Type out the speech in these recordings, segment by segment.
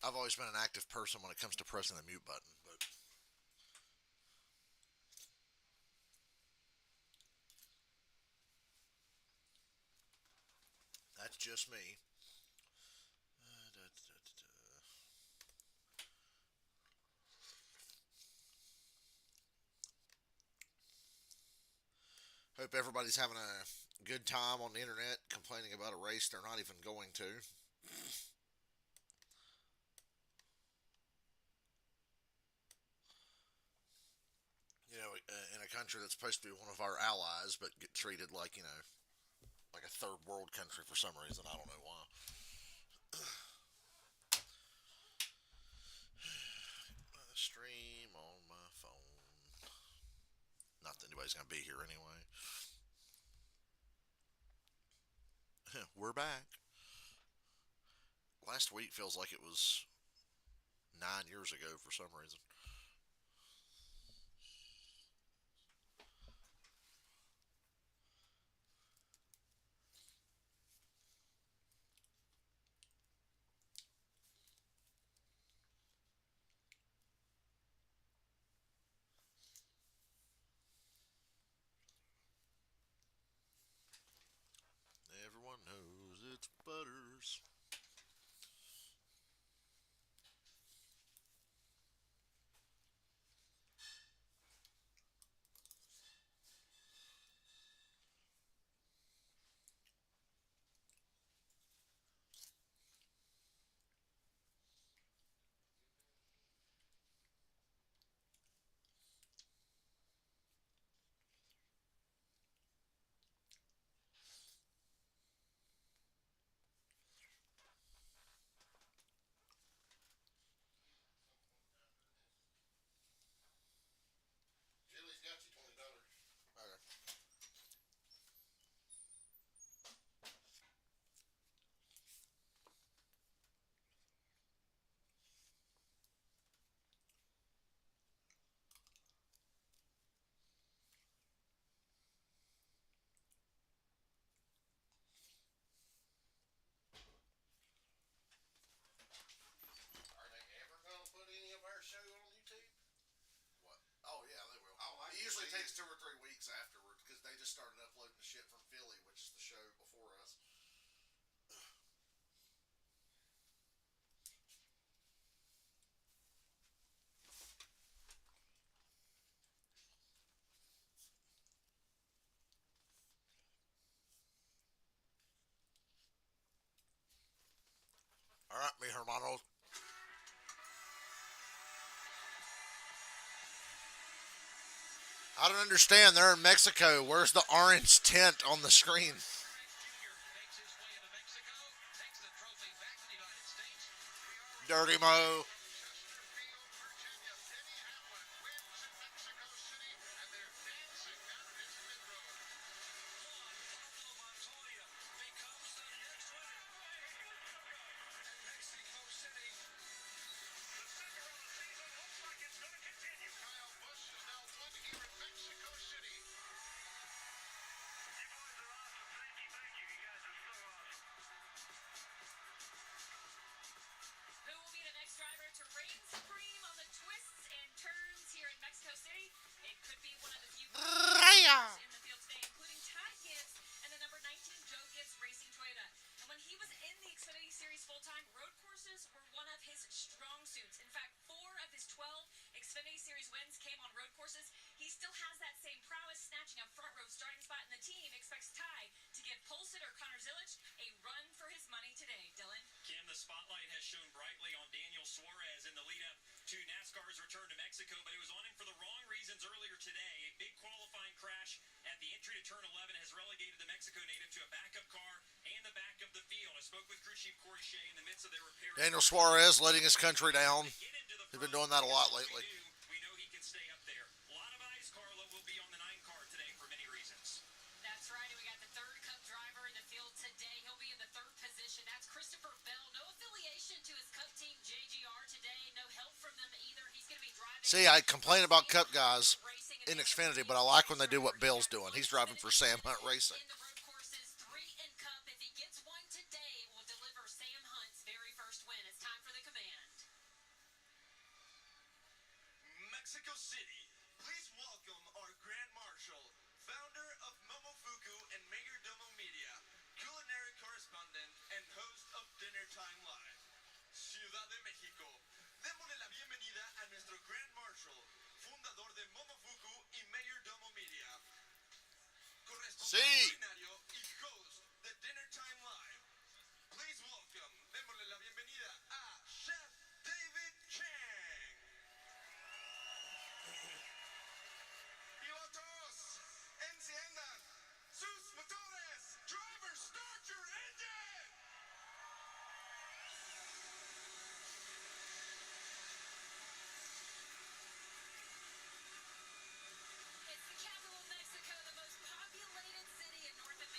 I've always been an active person when it comes to pressing the mute button, but that's just me. Hope everybody's having a good time on the internet complaining about a race they're not even going to. In a country that's supposed to be one of our allies, but get treated like, like a third world country for some reason. I don't know why. Stream on my phone. Not that anybody's going to be here anyway. We're back. Last week feels like it was 9 years ago for some reason. Everyone knows it's Butters. Julie's got you $20. Okay. Are they ever gonna put any of our show on YouTube? What? Oh yeah, they will. Oh, it usually takes 2 or 3 weeks afterwards because they just started uploading the shit from Philly, which is the show before us. All right, mi hermanos. I don't understand. They're in Mexico. Where's the orange tint on the screen? Dirty Mo. Who will be the next driver to reign supreme on the twists and turns here in Mexico City? It could be one of the few drivers in the field today, including Ty Gibbs and the number 19 Joe Gibbs Racing Toyota. And when he was in the Xfinity Series full-time, road courses were one of his strong suits. In fact, 4 of his 12 Xfinity Series wins came on road courses. He still has that same prowess, snatching a front row starting spot, and the team expects Ty to give pole sitter Connor Zilic a run for his money today. Dylan? Kim, the spotlight has shone brightly on Daniel Suarez in the lead up to NASCAR's return to Mexico, but it was on him for the wrong reasons earlier today. A big qualifying crash at the entry to turn 11 has relegated the Mexico native to a backup car and the back of the field. I spoke with crew chief Corey Shea in the midst of their repair. Daniel Suarez letting his country down. He's been doing that a lot lately. We know he can stay up there. A lot of eyes, Carlo, will be on the 9 car today for many reasons. That's right, and we got the third Cup driver in the field today. He'll be in the third position. That's Christopher Bell. No affiliation to his Cup team JGR today. No help from them either. He's going to be driving. See, I complain about Cup guys in Xfinity, but I like when they do what Bill's doing. He's driving for Sam Hunt Racing. In the road courses, 3 in Cup. If he gets one today, will deliver Sam Hunt's very first win. It's time for the command.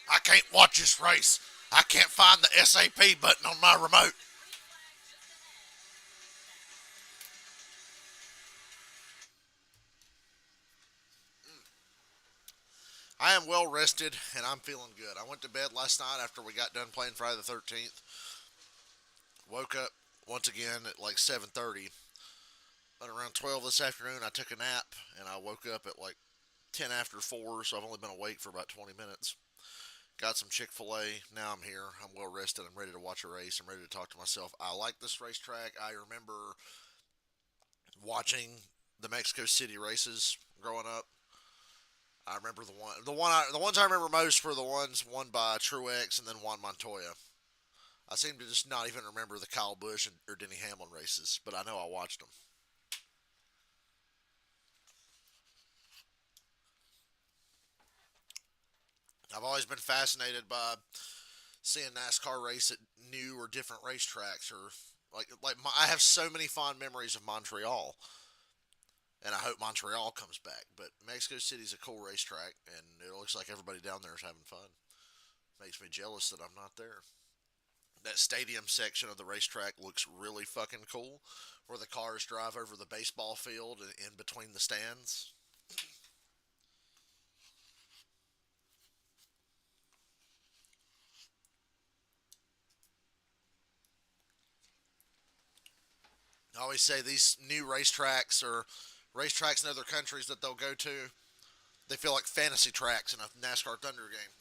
I can't watch this race. I can't find the SAP button on my remote. I am well rested and I'm feeling good. I went to bed last night after we got done playing Friday the 13th. Woke up once again at like 7:30. At around 12 this afternoon, I took a nap and I woke up at like 10 after 4, so I've only been awake for about 20 minutes. Got some Chick-fil-A. Now I'm here. I'm well rested. I'm ready to watch a race. I'm ready to talk to myself. I like this racetrack. I remember watching the Mexico City races growing up. I remember the ones I remember most were the ones won by Truex and then Juan Montoya. I seem to just not even remember the Kyle Busch or Denny Hamlin races, but I know I watched them. I've always been fascinated by seeing NASCAR race at new or different racetracks, or I have so many fond memories of Montreal, and I hope Montreal comes back. But Mexico City's a cool racetrack, and it looks like everybody down there is having fun. Makes me jealous that I'm not there. That stadium section of the racetrack looks really fucking cool, where the cars drive over the baseball field and in between the stands. I always say these new racetracks or racetracks in other countries that they'll go to, they feel like fantasy tracks in a NASCAR Thunder game.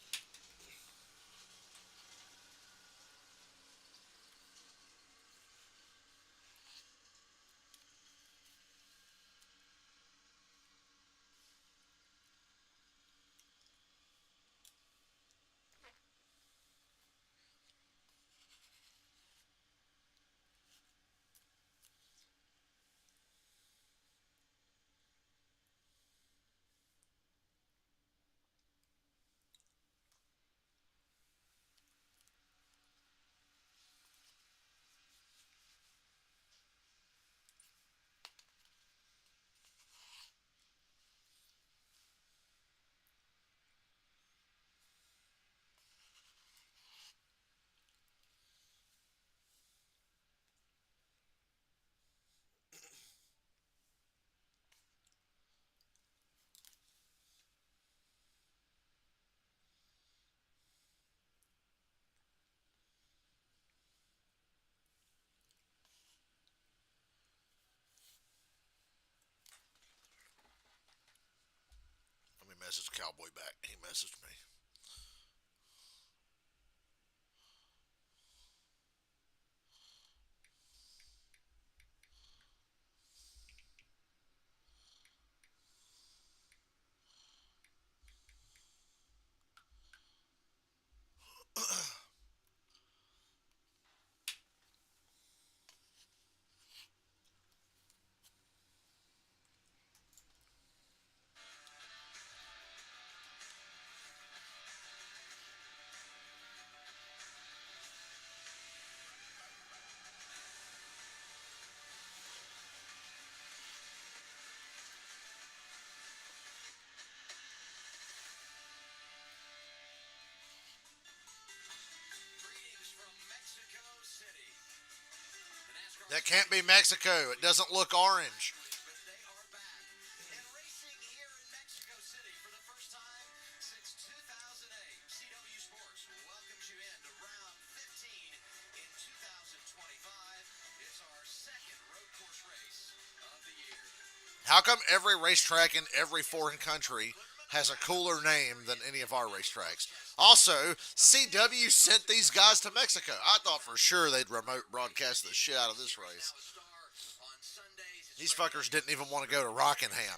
Let me message Cowboy back. He messaged me. Greetings from Mexico City. The That can't be Mexico. It doesn't look orange. but they are back and racing here in Mexico City for the first time since 2008. CW Sports welcomes you in to round 15 in 2025. It's our second road course race of the year. How come every racetrack in every foreign country has a cooler name than any of our racetracks? Also, CW sent these guys to Mexico. I thought for sure they'd remote broadcast the shit out of this race. These fuckers didn't even want to go to Rockingham.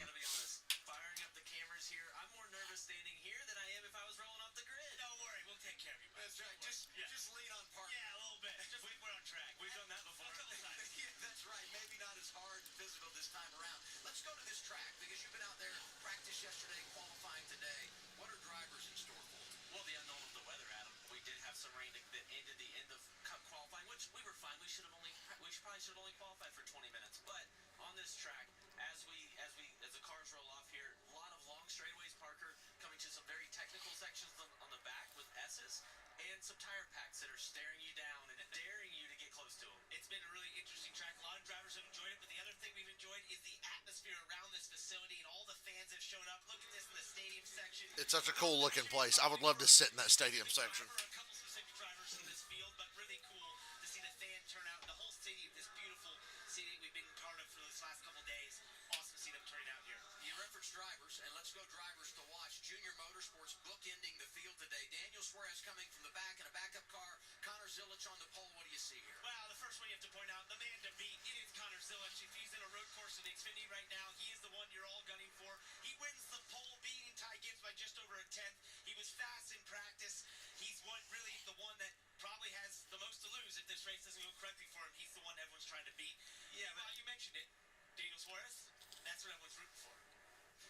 Firing up the cameras here. I'm more nervous standing here than I am if I was rolling off the grid. Don't worry, we'll take care of you. That's right. Just lean on Parker. Yeah, a little bit. We're on track. We've done that before. A couple times. Yeah, that's right. Maybe not as hard and physical this time around. Let's go to this track because you've been out there, practice yesterday, qualifying today. What are drivers in store for? Well, the unknown of the weather, Adam. We did have some rain that ended the end of Cup qualifying, which we were fine. Probably should have only qualified for 20 minutes. But on this track, as the cars roll off here, a lot of long straightaways. Parker coming to some very technical sections on the back with It's such a cool looking place. I would love to sit in that stadium section. A couple specific drivers in this field, but really cool to see the fan turnout. The whole city, this beautiful city we've been part of for this last couple days. Awesome to see them turning out here. You reference drivers, and let's go drivers to watch. Junior Motorsports bookending the field today. Daniel Suarez coming from the back in a backup car. Connor Zilic on the pole. What do you see here? Well, the first one you have to point out, the man to beat is Connor Zilic. If he's in a road course in the Xfinity right now, he is the one you're all gunning for. He wins the pole, beating Ty Gibbs by just over a tenth. He was fast in practice. He's really the one that probably has the most to lose if this race doesn't go correctly for him. He's the one everyone's trying to beat. Yeah, well, you mentioned it. Daniel Suarez, that's what everyone's rooting for.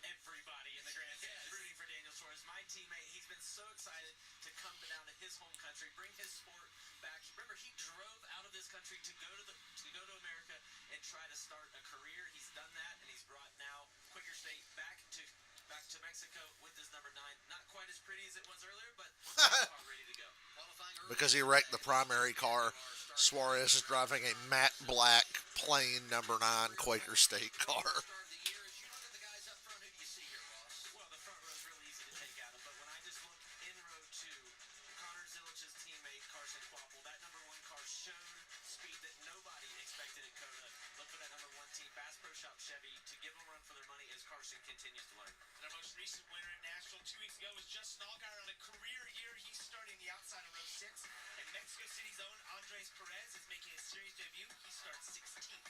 Everybody in the grandstand rooting for Daniel Suarez. My teammate, he's been so excited to come down to his home country, bring his sport back. Remember, he drove out of this country to go to America and try to start a career. He's done that, and he's brought now Quaker State back to Mexico with his number 9. Not quite as pretty as it was earlier, but ready to go. Because he wrecked the primary car, Suarez is driving a matte black, plain number 9 Quaker State car. Well, the front row is really easy to take out of, but when I just look in row 2, Connor Zilic's teammate, Carson Quapple, that number 1 car showed speed that nobody expected at COTA. Look for that number 1 team, Bass Pro Shop Chevy, to give them a run for their money as Carson continues to learn. And our most recent winner at Nashville 2 weeks ago was Justin Allgaier on a career year. He's starting the outside of row 6, and Mexico City's own Andres Perez is making his series debut. He starts 16th.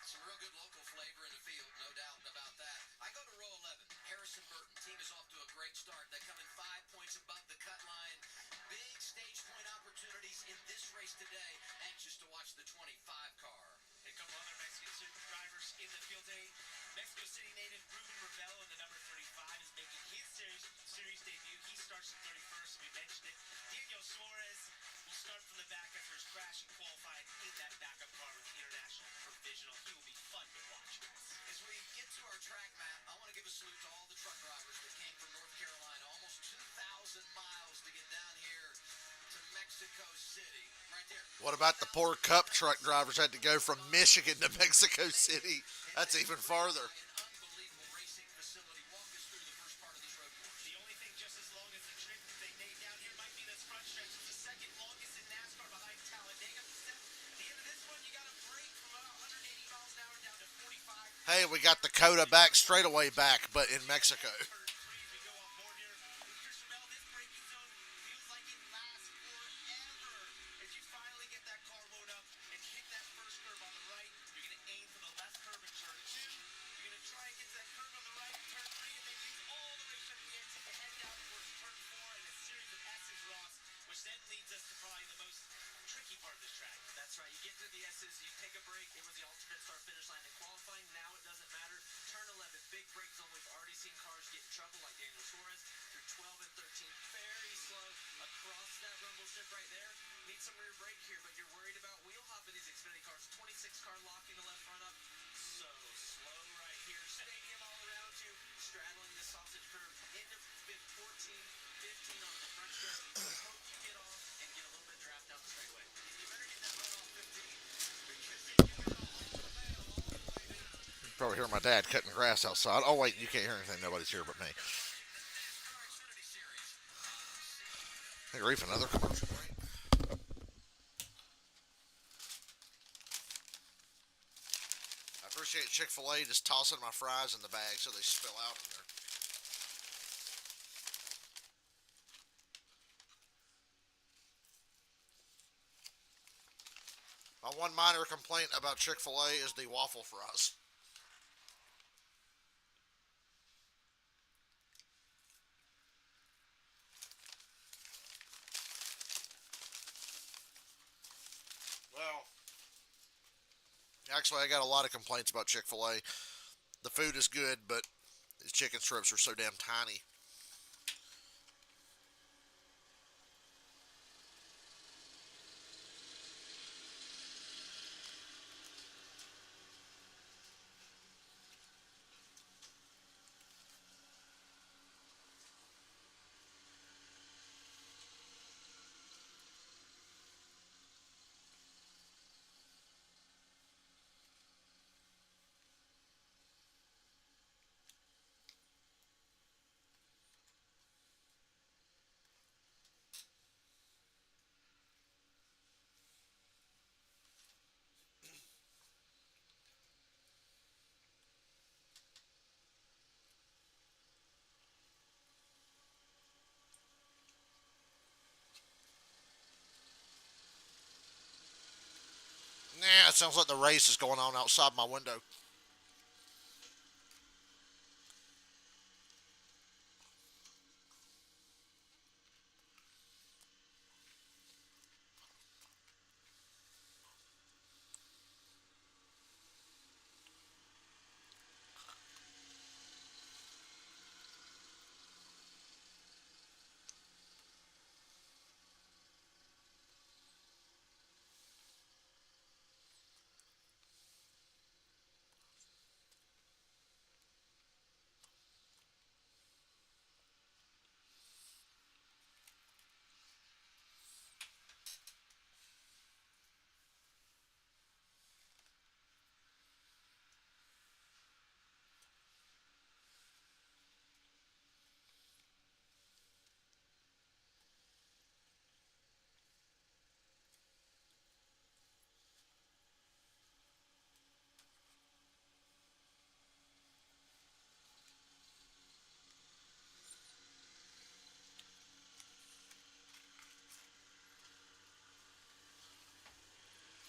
Some real good local flavor in the field, no doubt about that. I go to row 11. Harrison Burton. Team is off to a great start. They come in 5 points above the cut line. Big stage point opportunities in this race today. Anxious to watch the 25 car. A couple other Mexican drivers in the field today. Mexico City native Ruben Ravel in the number 35 is making his series debut. He starts in 31st, we mentioned it. Daniel Suarez will start from the back after his crash and qualified in that backup car with the International Provisional. He will be fun to watch. As we get to our track map, I want to give a salute to all the truck drivers that came from North Carolina. Almost 2,000 miles to get down here to Mexico City. Right there. What about the poor Cup truck drivers had to go from Michigan to Mexico City? That's even farther. An unbelievable racing facility. Walk us through the first part of this road course. The only thing just as long as the trip that they made down here might be this front stretch. It's the second longest in NASCAR behind Talladega. At the end of this one, you got a break from about 180 miles an hour down to 45. Hey, we got the COTA back straightaway back, but in Mexico. Which then leads us to probably the most tricky part of this track. That's right. You get to the S's, you take a break. It was the alternate start finish line in qualifying. Now it doesn't matter. Turn 11, big break zone. We've already seen cars get in trouble like Daniel Suarez through 12 and 13. Very slow across that rumble strip right there. Need some rear brake here, but you're worried about wheel hopping these Xfinity cars. 26 car locking the left front up. So slow right here. Stadium all around you. Straddling the sausage curve. Into 14, 15 on the front strip. Hope you get off and get a little bit draft down the straightaway. You better get that run off 15 because then you're going to hold the mail all the way down. Probably hear my dad cutting grass outside. Oh, wait, you can't hear anything. Nobody's here but me. Xfinity Series. Hey, Reef, another commercial break. I appreciate Chick-fil-A just tossing my fries in the bag so they spill out in there. My one minor complaint about Chick-fil-A is the waffle fries. Well, actually, I got a lot of complaints about Chick-fil-A. The food is good, but the chicken strips are so damn tiny. It sounds like the race is going on outside my window.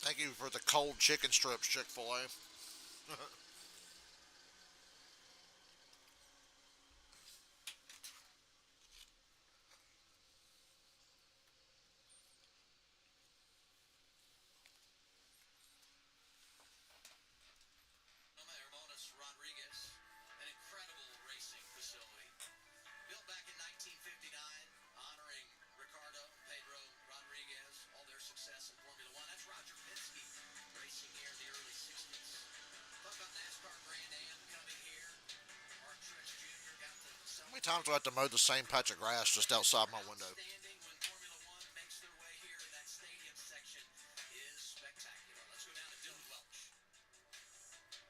Thank you for the cold chicken strips, Chick-fil-A. Rodriguez, an incredible racing facility. Built back in 1959, honoring Ricardo, Pedro, Rodriguez, all their success in Formula One. That's Roger Penske racing here in the early 60s. Talk about NASCAR Grand Am coming here. Mark Truex Jr. got to How many times do I have to mow the same patch of grass just outside my window? standing when Formula One makes their way here in that stadium section is spectacular. Let's go down to Dylan Welch.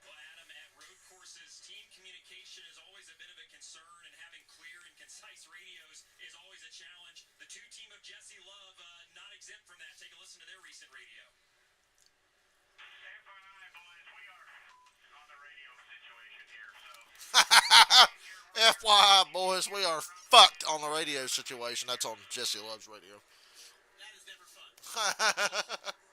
Well, Adam, at road courses, team communication is always a bit of a concern, and having clear and concise radios is always a challenge. The two team of Jesse Love not exempt from that. Take a listen to their recent radio. FYI, boys, we are on the radio situation here, so FYI, boys, we are fucked on the radio situation. That's on Jesse Love's radio. That is never fun.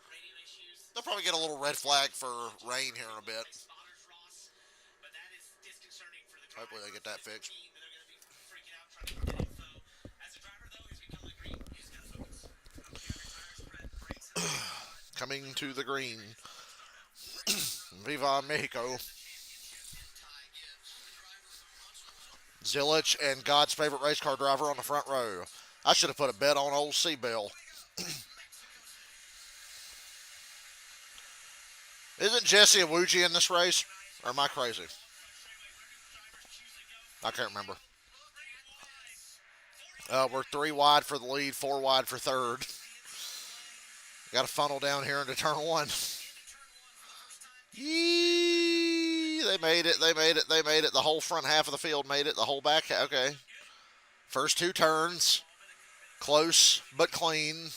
Radio issues. They'll probably get a little red flag for rain here in a bit. Spotters, Ross, but that is disconcerting for the Hopefully they get that fixed. team. They're going to be freaking out trying to get info. As a driver, though, he's become the green. He's got to focus. Tire spread, brakes, Coming to the green. Viva Mexico. Zilich and God's favorite race car driver on the front row. I should have put a bet on old Seabell. Isn't Jesse Awuji in this race? Or am I crazy? I can't remember. We're 3 wide for the lead, 4 wide for third. Got to funnel down here into turn 1. Yee! They made it. The whole front half of the field made it. The whole back. Okay. First 2 turns. Close but clean.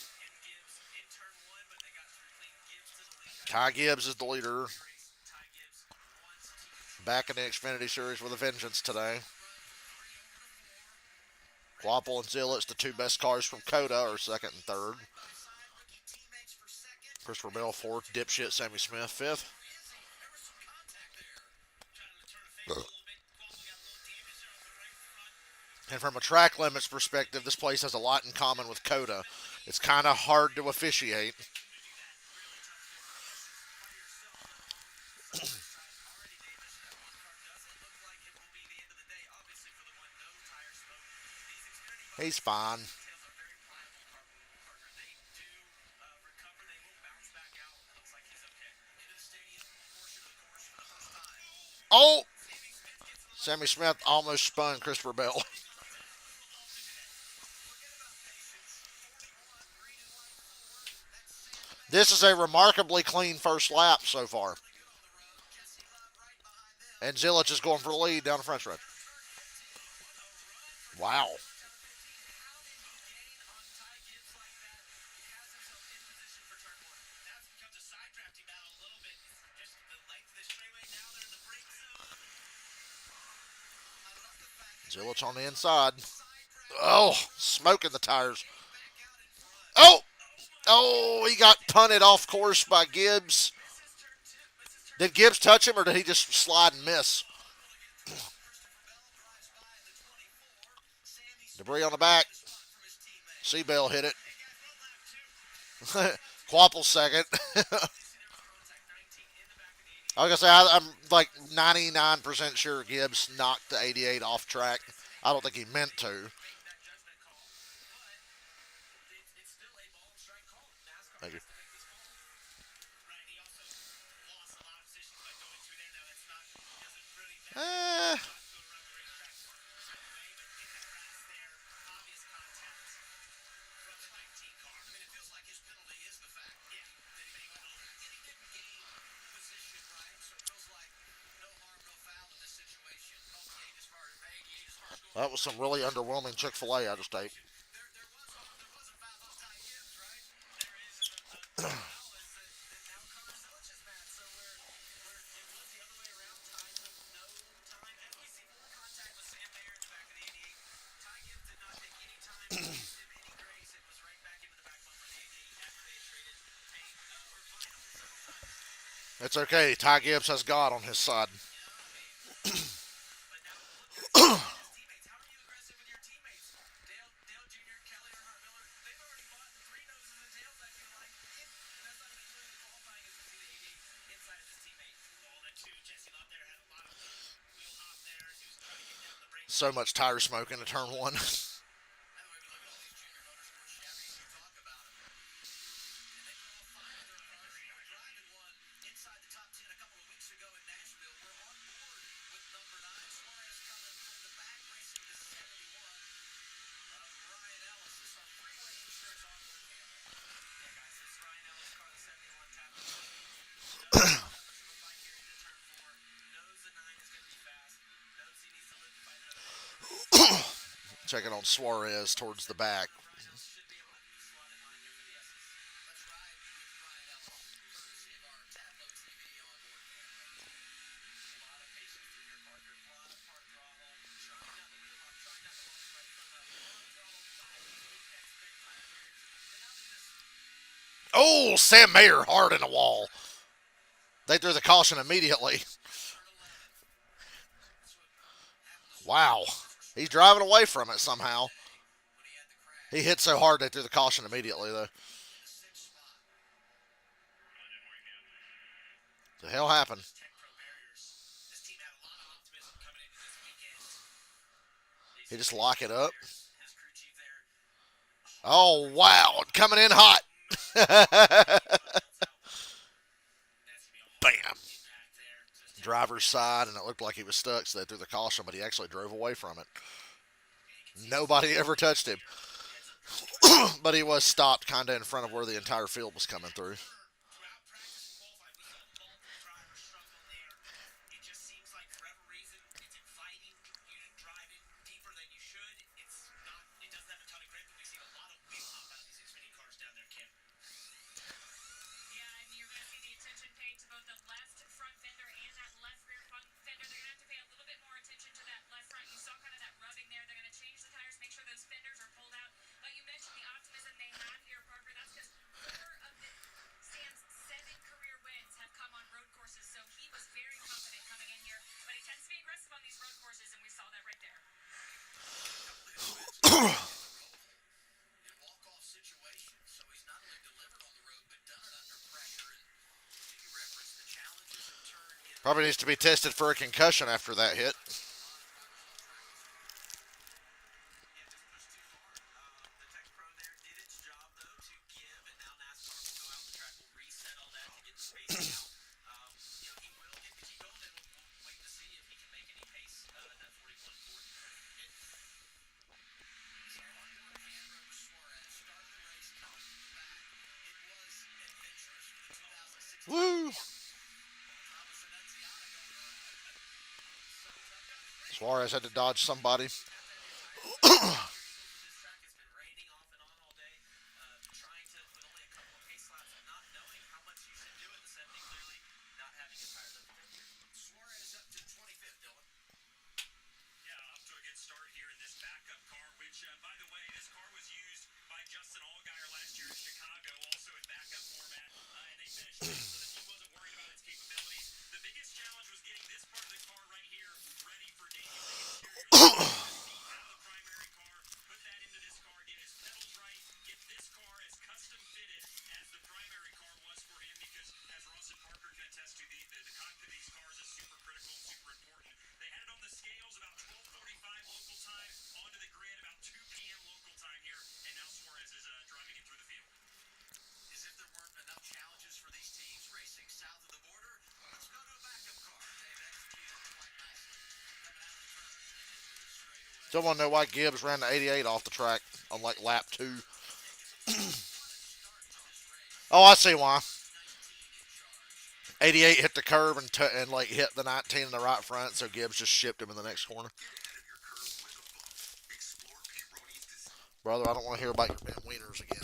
Ty Gibbs is the leader. Back in the Xfinity Series with a vengeance today. Quapple and Zilich, the 2 best cars from Coda, are second and third. Christopher Bell, 4th. Dipshit Sammy Smith, 5th. And from a track limits perspective, this place has a lot in common with Coda. It's kind of hard to officiate. He's fine. Oh! Sammy Smith almost spun Christopher Bell. This is a remarkably clean first lap so far. And Zilich is going for the lead down the French road. Wow. Zilich on the inside. Oh, smoking the tires. Oh! Oh, he got punted off course by Gibbs. Did Gibbs touch him, or did he just slide and miss? Debris on the back. Seabell hit it. Quapple's second. I was going to say, I'm like 99% sure Gibbs knocked the 88 off track. I don't think he meant to. Thank you. Eh, that was some really underwhelming Chick-fil-A I just ate. It's okay. Ty Gibbs has God on his side. So much tire smoke into turn one. Checking on Suarez towards the back. Oh, Sam Mayer hard in the wall. They threw the caution immediately. Wow. He's driving away from it somehow. He hit so hard they threw the caution immediately, though. The hell happened? He just lock it up. Oh, wow. Coming in hot. Bam. Driver's side, and it looked like he was stuck, so they threw the caution, but he actually drove away from it. Nobody ever touched him. But he was stopped kind of in front of where the entire field was coming through. Probably needs to be tested for a concussion after that hit. Woo! Suarez had to dodge somebody. Still want to know why Gibbs ran the 88 off the track on like lap 2. Oh, I see why. 88 hit the curb and like hit the 19 in the right front, so Gibbs just shipped him in the next corner. Brother, I don't want to hear about your Ben Wieners again.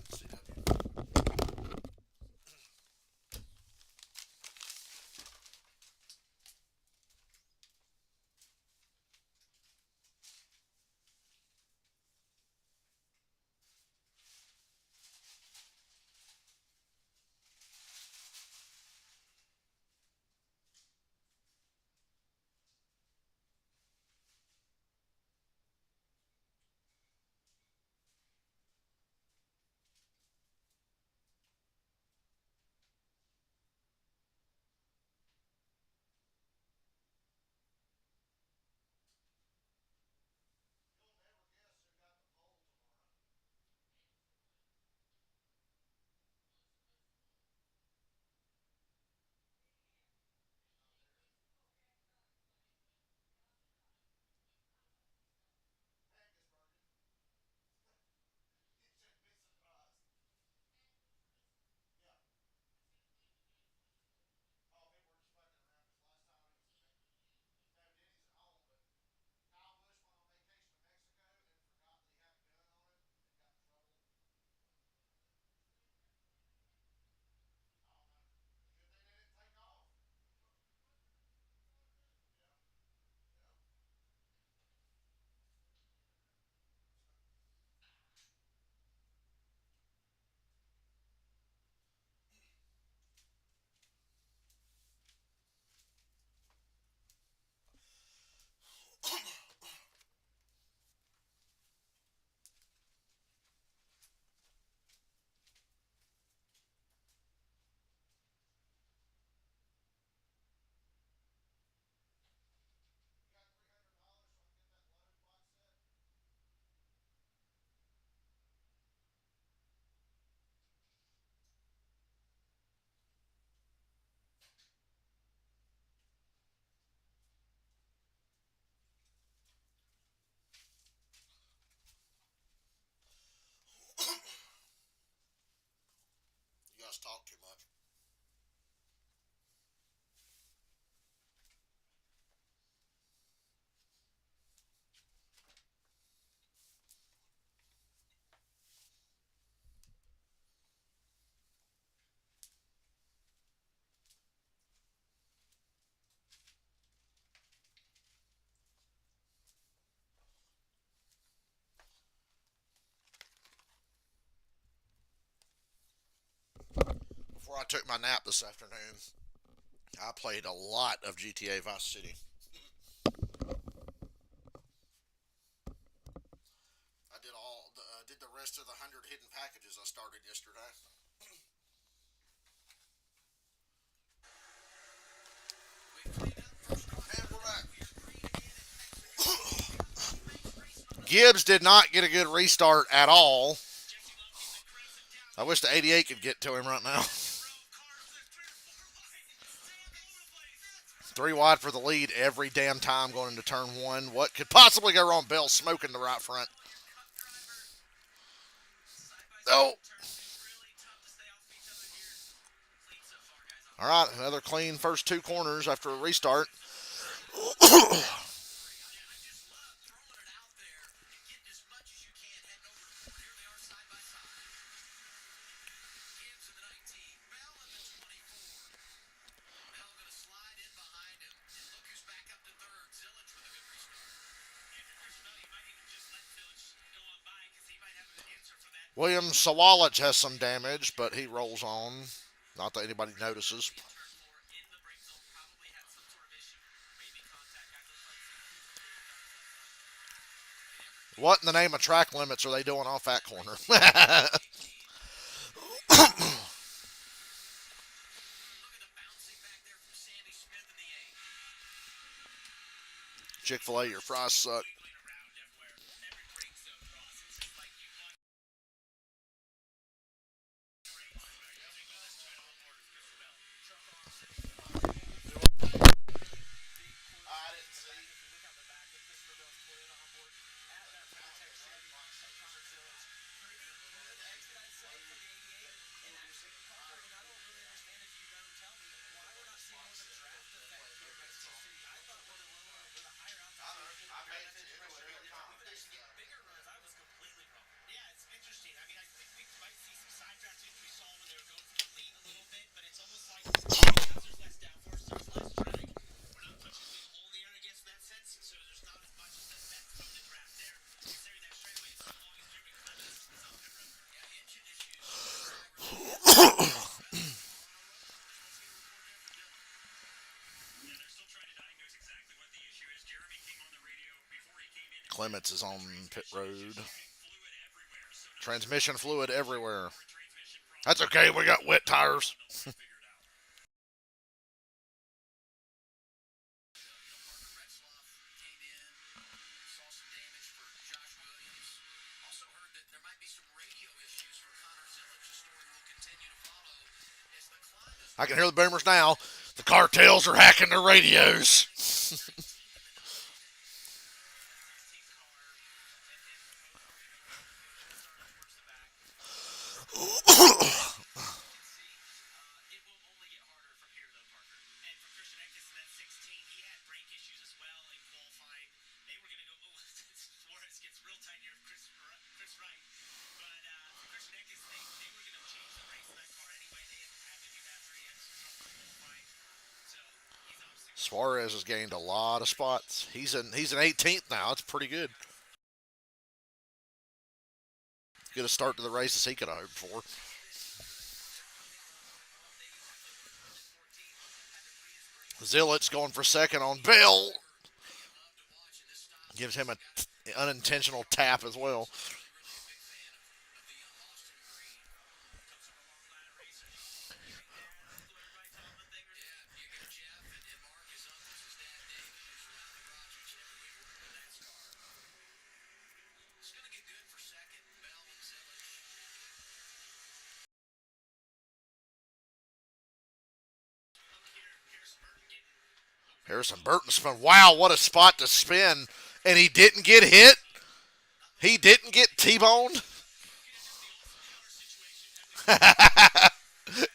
You guys talk too much. Before I took my nap this afternoon, I played a lot of GTA Vice City. I did the rest of the 100 hidden packages I started yesterday. And we're back. Gibbs did not get a good restart at all. I wish the 88 could get to him right now. 3 wide for the lead every damn time going into turn 1. What could possibly go wrong? Bell smoking the right front. Oh. All right, another clean first 2 corners after a restart. William Sawalich has some damage, but he rolls on. Not that anybody notices. What in the name of track limits are they doing off that corner? Chick-fil-A, your fries suck. Clements is on pit road. Transmission fluid everywhere. That's okay, we got wet tires. I can hear the boomers now. The cartels are hacking their radios. Suarez has gained a lot of spots. He's an 18th now. That's pretty good. Good a start to the race as he could have hoped for. Zillit's going for second on Bell. Gives him an unintentional tap as well. Harrison Burton spun. Wow, what a spot to spin. And he didn't get hit. He didn't get T-boned.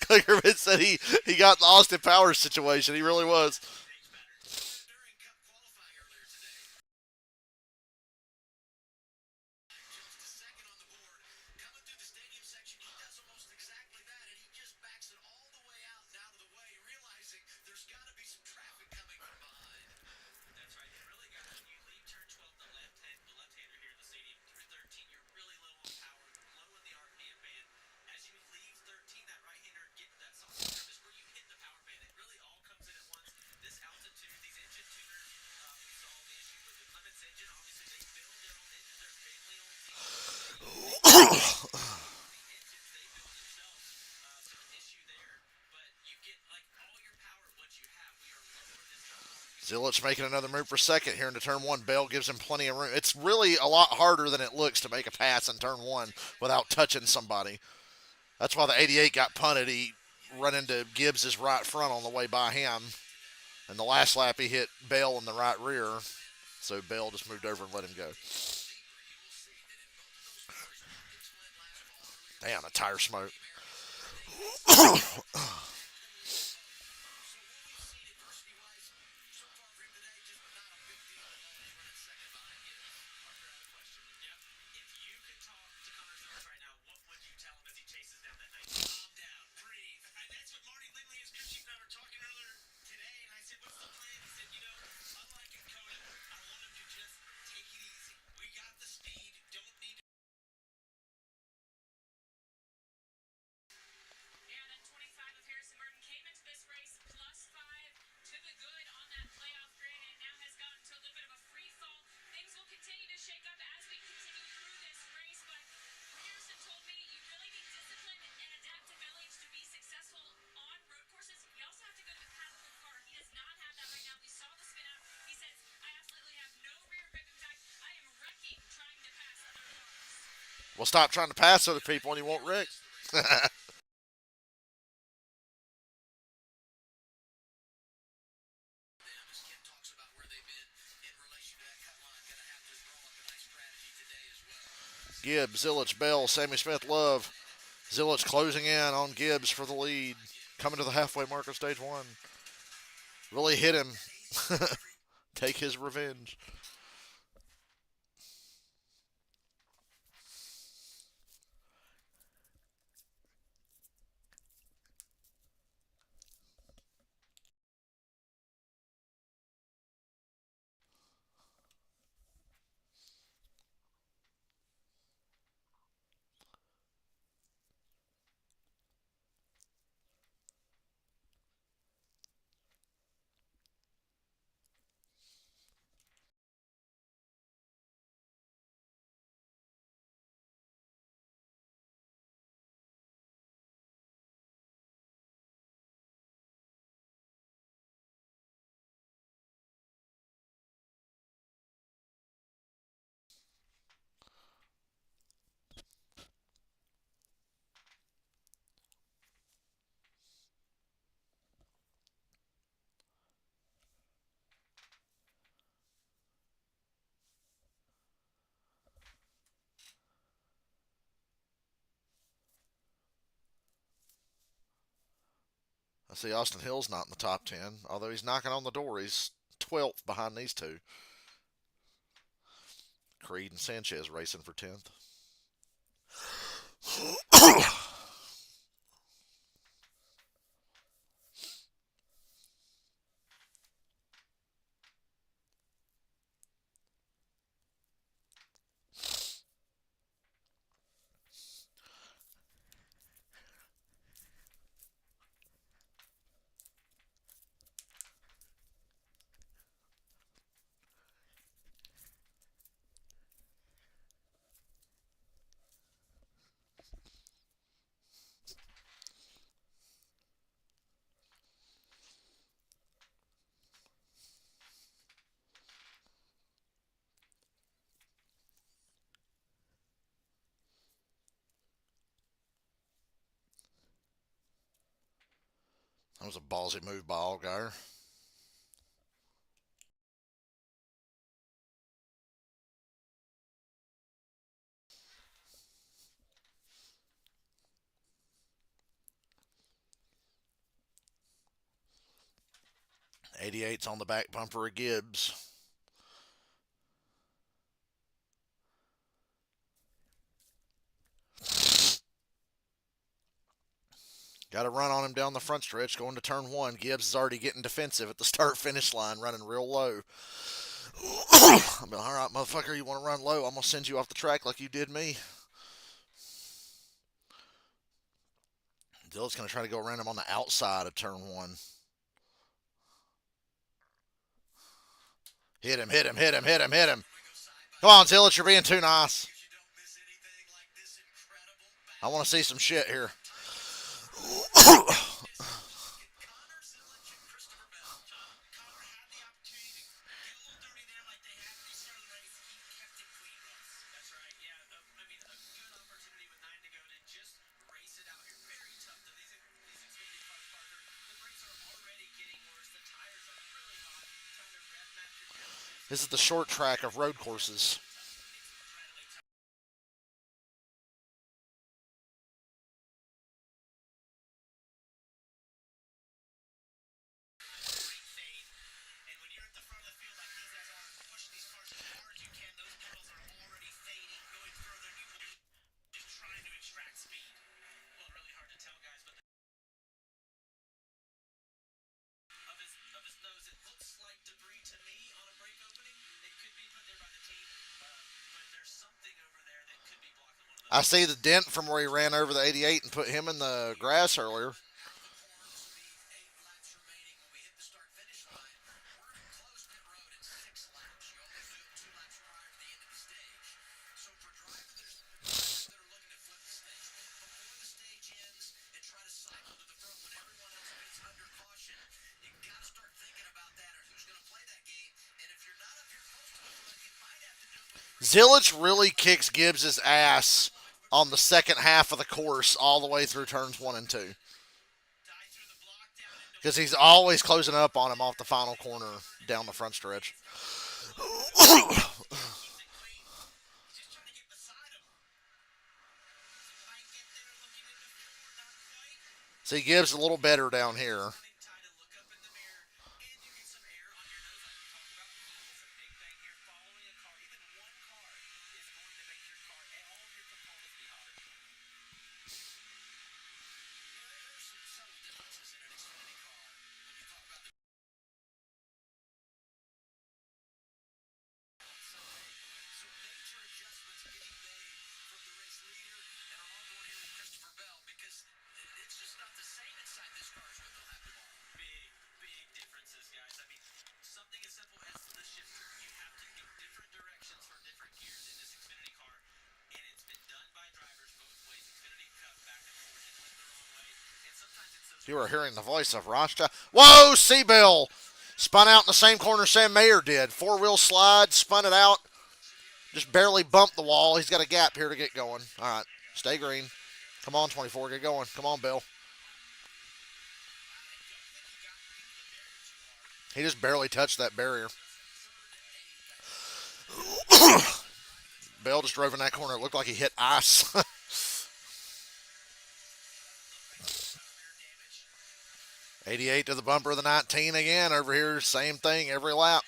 Klingerman said he got the Austin Powers situation. He really was. Zillich making another move for second here into turn one. Bell gives him plenty of room. It's really a lot harder than it looks to make a pass in turn one without touching somebody. That's why the 88 got punted. He run into Gibbs' right front on the way by him. And the last lap he hit Bell in the right rear. So Bell just moved over and let him go. Damn, a tire smoke. Well, stop trying to pass other people and you won't wreck. Gibbs, Zillich, Bell, Sammy Smith, Love. Zillich closing in on Gibbs for the lead. Coming to the halfway mark of stage one. Really hit him. Take his revenge. I see Austin Hill's not in the top 10, although he's knocking on the door. He's 12th behind these two. Creed and Sanchez racing for 10th. That was a ballsy move by Allgaier. '88's on the back bumper of Gibbs. Got a run on him down the front stretch going to turn one. Gibbs is already getting defensive at the start-finish line, running real low. I'm like, all right, motherfucker, you want to run low? I'm going to send you off the track like you did me. Dill's going to try to go around him on the outside of turn one. Hit him, hit him, hit him, hit him, hit him. Come on, Zillich, you're being too nice. I want to see some shit here. This is the short track of road courses. I see the dent from where he ran over the 88 and put him in the grass earlier. Zillich really kicks Gibbs' ass on the second half of the course all the way through turns 1 and 2. Because he's always closing up on him off the final corner down the front stretch. See, Gibbs a little better down here. You are hearing the voice of Rothschild. Whoa, Seabill! Spun out in the same corner Sam Mayer did. Four-wheel slide, spun it out. Just barely bumped the wall. He's got a gap here to get going. All right, stay green. Come on, 24, get going. Come on, Bill. He just barely touched that barrier. Bill just drove in that corner. It looked like he hit ice. 88 to the bumper of the 19 again. Over here, same thing every lap.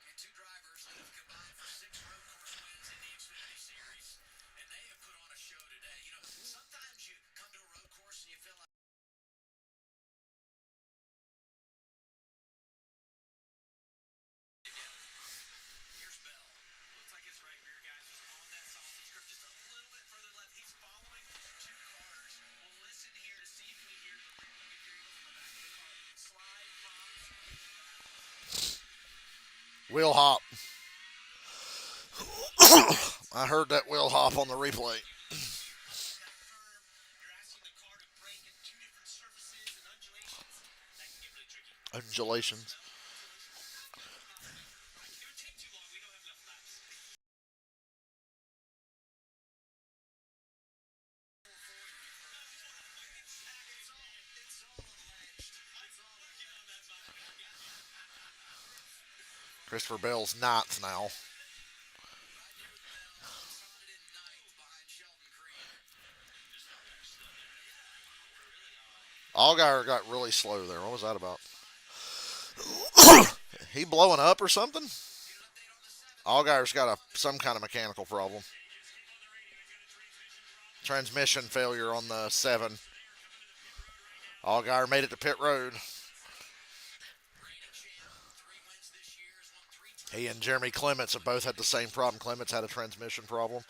And two drivers that have combined for 6 road course wins in the Xfinity Series, and they have put on a show today. You know, sometimes you come to a road course and you feel like here's Bell. Looks like his right rear guy's just on that sausage grip just a little bit further left. He's following 2 cars. We'll listen here to see if we hear the lead. You can hear him from the back of the car. Slide, pops. Wheel hop. I heard that wheel hop on the replay. You're asking the car to brake at 2 different surfaces and undulations. That can get really tricky. Undulations. It would take too long. We don't have enough laps. Christopher Bell's ninth now. Allgaier got really slow there. What was that about? He blowing up or something? Allgaier's got some kind of mechanical problem. Transmission failure on the 7. Allgaier made it to pit road. He and Jeremy Clements have both had the same problem. Clements had a transmission problem.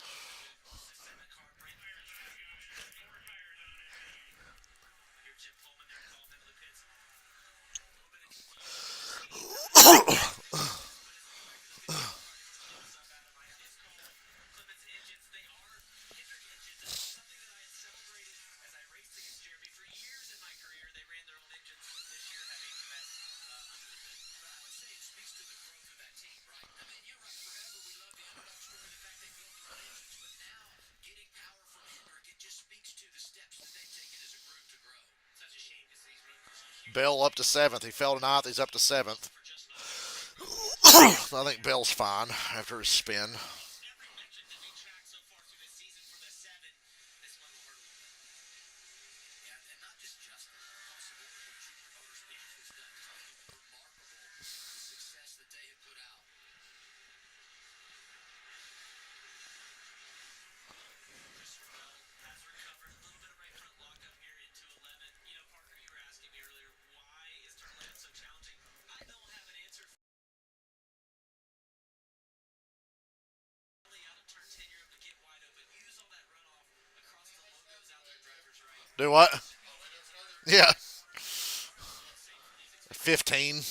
Bell up to 7th. He fell to 9th. He's up to 7th. I think Bell's fine after his spin. Do what? Yeah. 15.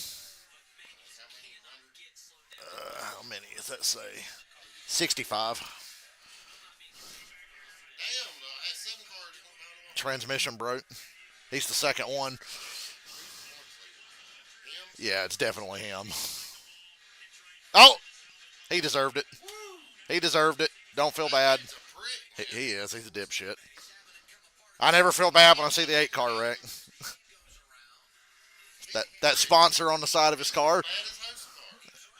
How many does that say? 65. Transmission broke. He's the second one. Yeah, it's definitely him. Oh! He deserved it. He deserved it. Don't feel bad. He is. He's a dipshit. I never feel bad when I see the 8 car wreck. that sponsor on the side of his car.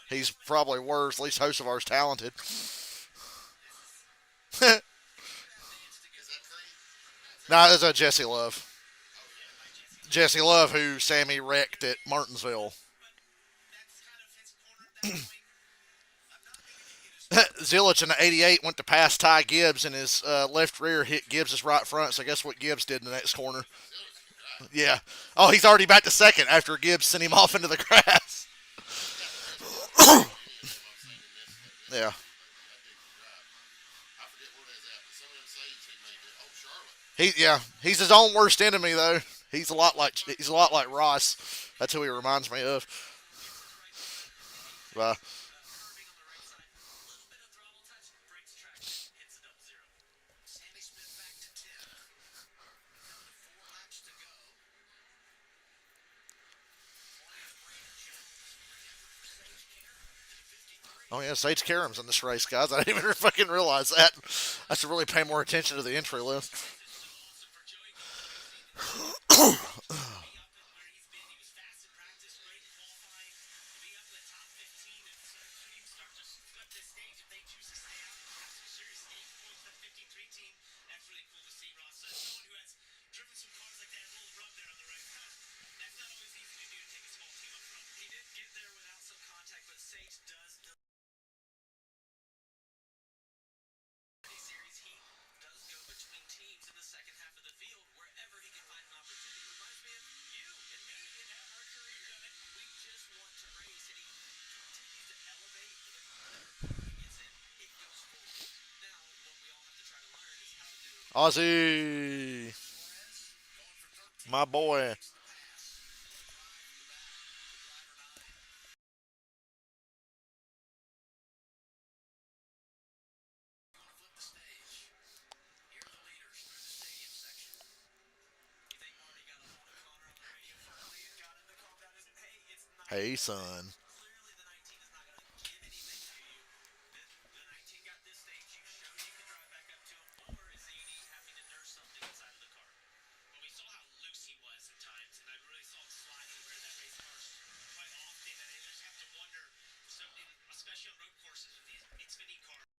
He's probably worse. At least Hocevar's talented. Nah, that's a Jesse Love. Jesse Love, who Sammy wrecked at Martinsville. Zilich in the 88 went to pass Ty Gibbs, and his left rear hit Gibbs' right front. So guess what Gibbs did in the next corner? Yeah. Oh, he's already back to second after Gibbs sent him off into the grass. Yeah. He's his own worst enemy though. He's a lot like Ross. That's who he reminds me of. Oh yeah, Sage Karam's in this race, guys. I didn't even fucking realize that. I should really pay more attention to the entry list. Ozzy, my boy. Hey, son. Clearly, the 19 is not going to give anything to you. The 19 got this stage. You show you can drive back up to him, or is he having to nurse something inside of the car? But we saw how loose he was at times, and I really saw him sliding over in that race car quite often. And I just have to wonder, especially on road courses with these Xfinity cars,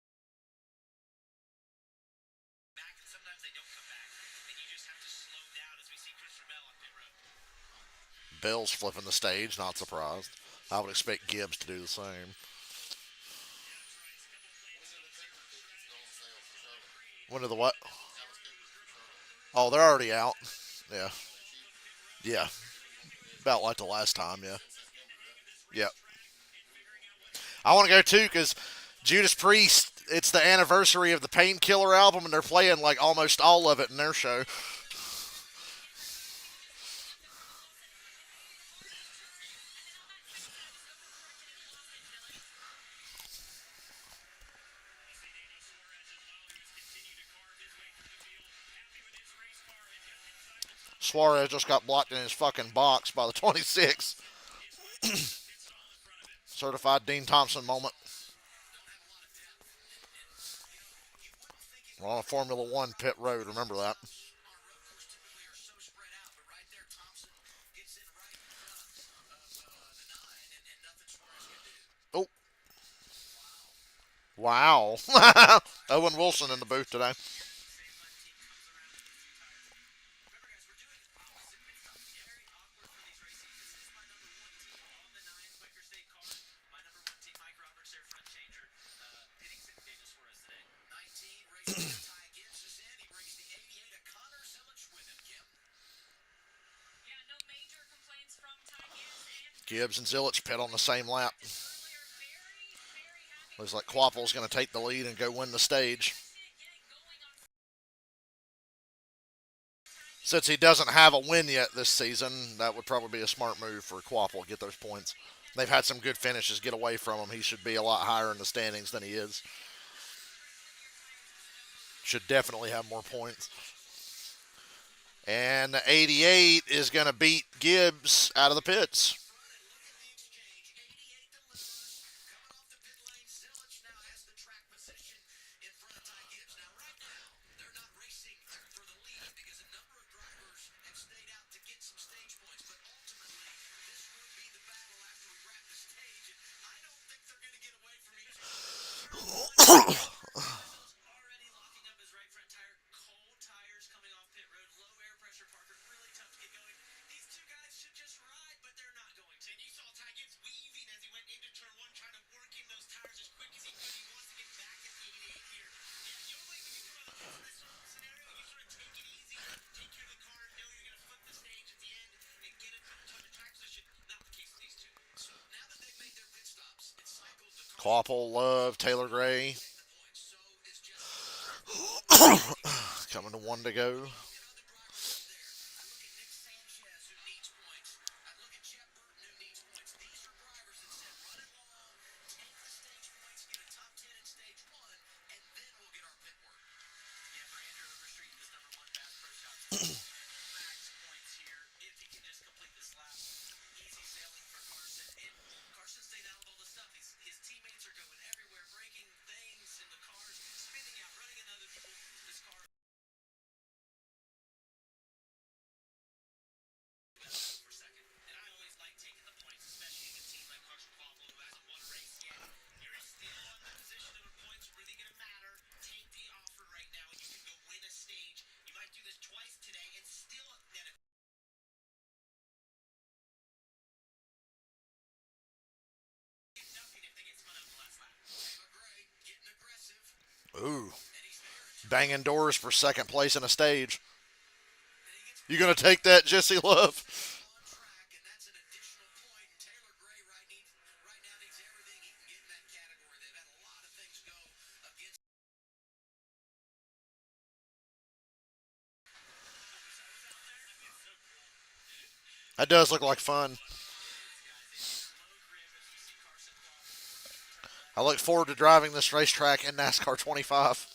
back and sometimes they don't come back, and you just have to slow down as we see Christopher Bell on pit road. Bell's flipping the stage, not surprised. I would expect Gibbs to do the same. When did the what? Oh, they're already out. Yeah. Yeah. About like the last time, yeah. Yep. I want to go too because Judas Priest, it's the anniversary of the Painkiller album, and they're playing like almost all of it in their show. Suarez just got blocked in his fucking box by the 26. Certified Dean Thompson moment. We're on a Formula One pit road, remember that. Oh, wow. Owen Wilson in the booth today. Yeah, no major complaints from Ty Gibbs and Gibbs and Zilich pit on the same lap. earlier. Very happy. Looks like Quapple's going to take the lead and go win the stage. Getting going on Since he doesn't have a win yet this season, that would probably be a smart move for Quapple to get those points. They've had some good finishes get away from him. He should be a lot higher in the standings than he is. Should definitely have more points. And the 88 is going to beat Gibbs out of the pits. Already locking up his right front tire. Cold tires coming off pit road. Low air pressure, Parker. Really tough to get going. These two guys should just ride, but they're not going to. And you saw Ty Gibbs weaving as he went into turn one, trying to work in those tires as quick as he could. He wants to get back at the 88 here. Yeah, usually when you come out of this scenario, you sort of take it easy, take care of the car, know you're going to flip the stage at the end, and get it from the track position. Not the case with these two. So now that they've made their pit stops, it's cycled the car. Quapple, Love, Taylor Gray. Coming to one to go. Ooh. Banging doors for second place in a stage. You going to take that, Jesse Love? That does look like fun. I look forward to driving this racetrack in NASCAR 25.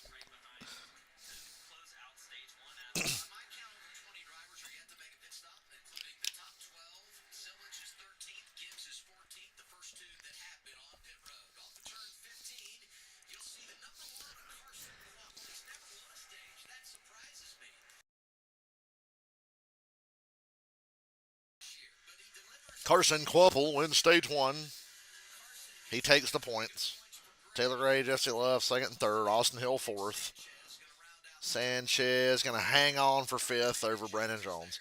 Carson Kvapil wins stage one. He takes the points. Taylor Gray, Jesse Love, second and third. Austin Hill, fourth. Sanchez going to hang on for fifth over Brandon Jones.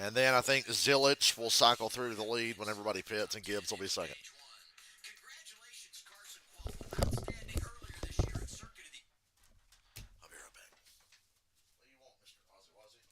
And then I think Zilich will cycle through to the lead when everybody pits, and Gibbs will be second. I'll be right back. What do you want, Mr. Ozzy Wazzy?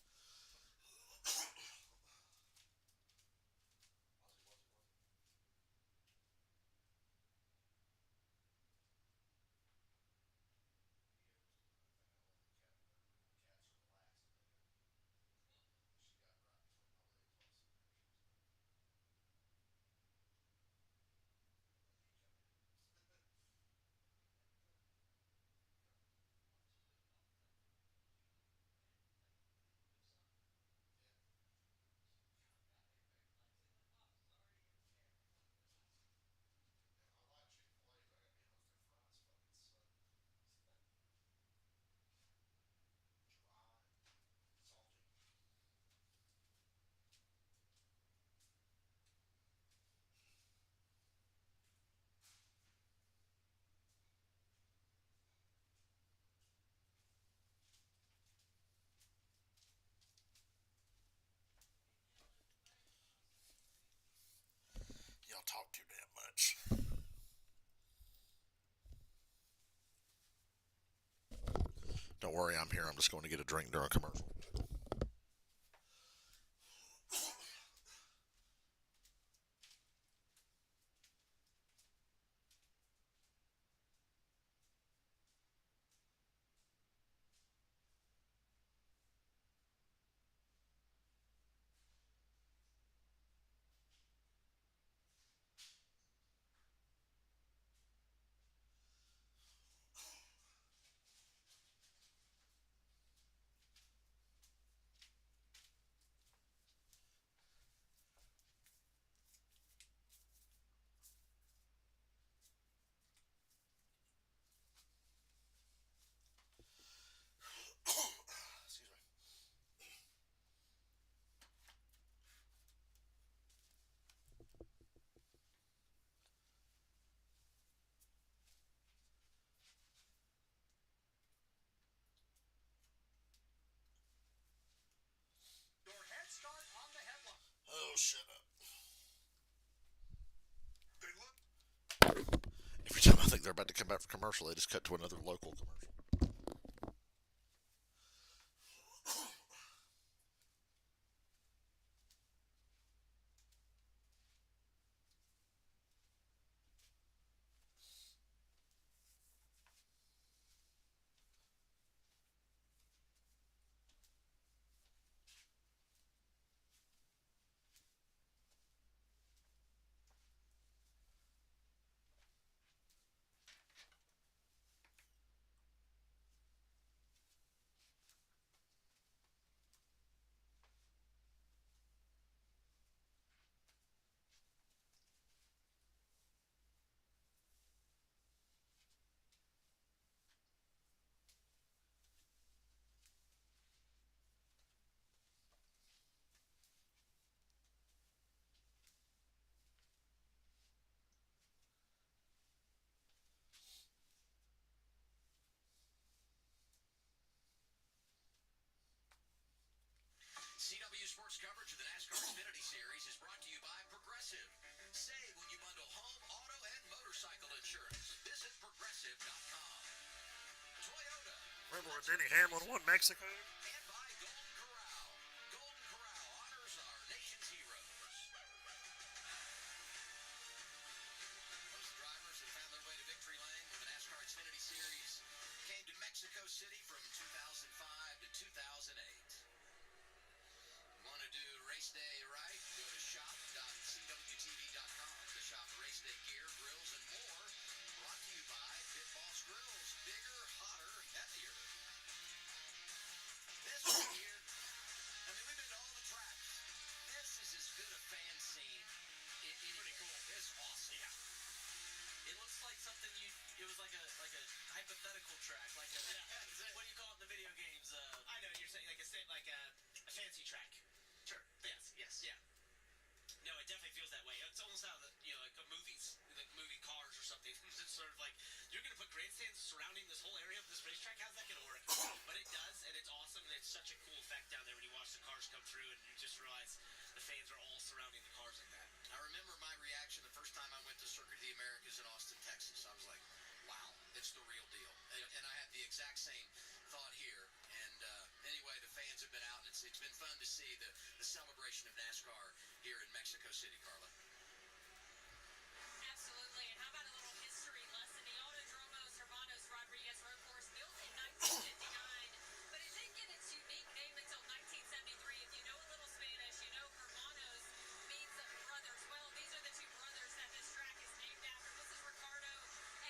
Y'all talk too damn much. Don't worry, I'm here. I'm just going to get a drink during a commercial. Excuse me. Oh, shut up. Every time I think they're about to come back for commercial, they just cut to another local commercial. CW Sports coverage of the NASCAR Xfinity Series is brought to you by Progressive. Save when you bundle home, auto, and motorcycle insurance. Visit Progressive.com. Toyota. Remember when Denny Hamlin won Mexico? And by Golden Corral. Golden Corral honors our nation's heroes. Most drivers that found their way to victory lane with the NASCAR Xfinity Series came to Mexico City from 2005 to 2008. see the celebration of NASCAR here in Mexico City, Carla. Absolutely. And how about a little history lesson? The Autodromos Hermanos Rodriguez road course built in 1959, but it didn't get its unique name until 1973. If you know a little Spanish, you know Hermanos means brothers. Well, these are the two brothers that this track is named after. This is Ricardo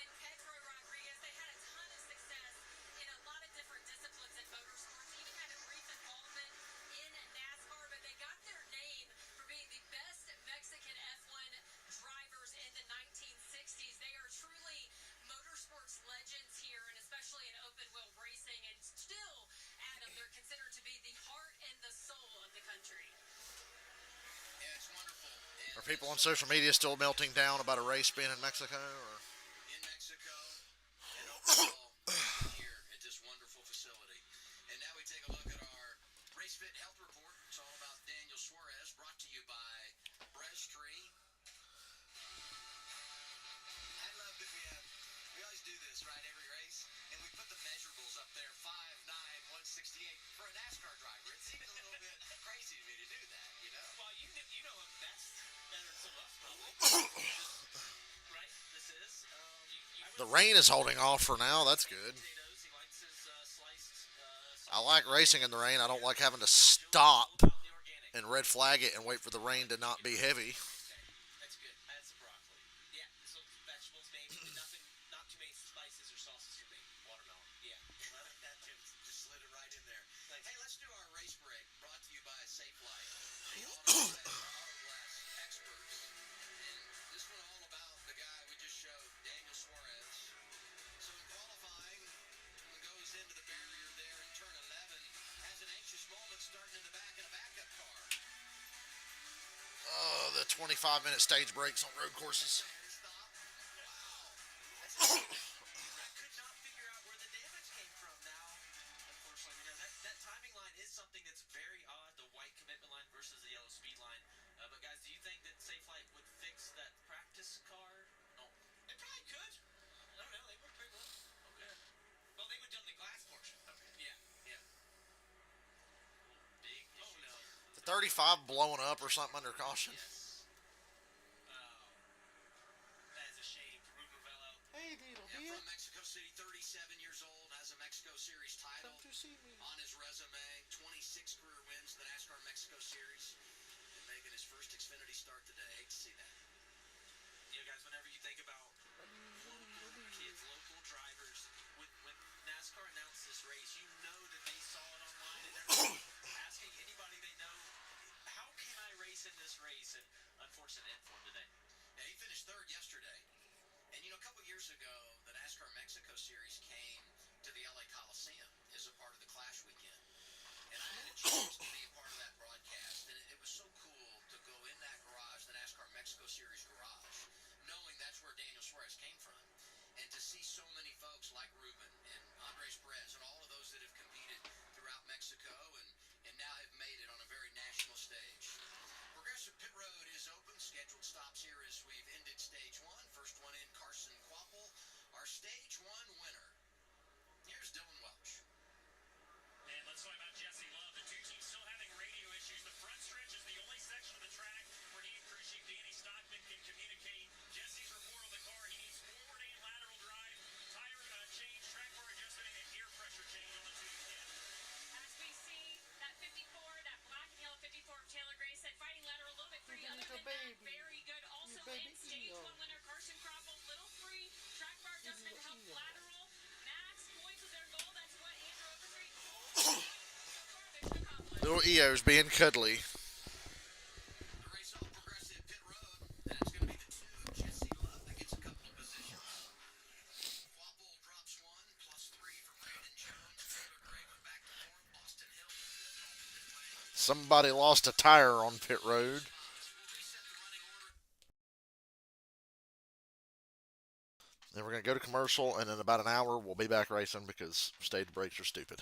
and Pedro Rodriguez. They had a ton of success in a lot of different disciplines in motorsports, even had a brief involvement in NASCAR, but they got their name for being the best Mexican F1 drivers in the 1960s. They are truly motorsports legends here, and especially in open wheel racing. And still, Adam, they're considered to be the heart and the soul of the country. Yeah, it's wonderful. And Are people on social media still melting down about a race being in Mexico? Or? in Mexico and overall here at this wonderful facility. And now we take a look at our Race Fit Health Report. It's all about Daniel Suarez, brought to you by Tree. I love that we always do this, right, every race, and we put the measurables up there, 5'9", 168. For a NASCAR driver, it seems a little bit crazy to me to do that, you know? Well, you know him best, better than some of us, probably. Right? This is. The rain is holding off for now. That's good. Potatoes. He likes his sliced. I like racing in the rain. I don't like having to stop The organic. and red flag it and wait for the rain to not be heavy. That's good. Add some broccoli. Yeah, some vegetables maybe. Nothing, not too many spices or sauces for me. Watermelon. Yeah, I like that too. Just slid it right in there. Thanks. Hey, let's do our race break, brought to you by Safe Light, the auto glass experts. And this one all about the guy we just showed, Daniel Suarez. So in qualifying, goes into the barrier there in turn 11, has an anxious moment starting in the back of a backup car. Oh, the 25-minute stage breaks on road courses. I could not figure out where the damage came from now, unfortunately, because that timing line is something that's very odd, the white commitment line versus the yellow speed line. But guys, do you think that Safe Light would fix that practice car? No. It probably could. I don't know. They work very well. Okay. Well, they would done the glass portion. Okay. Yeah. Yeah. Big issues. Oh, no. The 35 blowing up or something under caution. Yes. Oh. That is a shame for Ruben Ravello. Hey, little Yeah, from Mexico City, 37 years old, has a Mexico Series title on his resume, 26 career wins in the NASCAR Mexico Series, and making his first Xfinity start today. Hate to see that. You know, guys, whenever you think about local kids, local drivers, when NASCAR announced this race, you know that they saw it online and they're asking anybody they know, how can I race in this race? And unfortunate end for him today. Yeah, he finished third yesterday. And, you know, a couple years ago, the NASCAR Mexico Series came to the LA Coliseum as a part of the Clash weekend. And I had a chance to be a part of that broadcast. And it was so cool to go in that garage, the NASCAR Mexico Series garage, knowing that's where Daniel Suarez came from. And to see so many folks like Ruben and Andres Perez and all of those that have competed throughout Mexico and now have made it on a very national stage. Progressive Pit Road is open. Scheduled stops here as we've ended stage one. First one in, Carson Quapple, our stage one winner. Here's Dylan Welch. And let's talk about Jesse Love. The two teams still having radio issues. The front stretch is the only section of the track where he and crew chief Danny Stockman can communicate. Jesse's report on the car, he needs forward and lateral drive, tire change, track bar adjustment, and an air pressure change on the 210. As we see that 54, that black and yellow 54 of Taylor Gray said fighting lateral a little bit free. Other than that, very good. Also in stage one winner, Carson Cropple, little free. Track bar adjustment helped lateral. Max points was their goal. That's what Andrew Overstreet Little EO's being cuddly. The race off Progressive Pit Road. That's going to be the two of Jesse Love that gets a couple of positions. Quapple drops one, +3 for Brandon Jones. Taylor Gray went back to fourth. Austin Hill was fifth off the pit lane. Somebody lost a tire on pit road. We'll reset the running order. Then we're going to go to commercial, and in about an hour, we'll be back racing because stage breaks are stupid.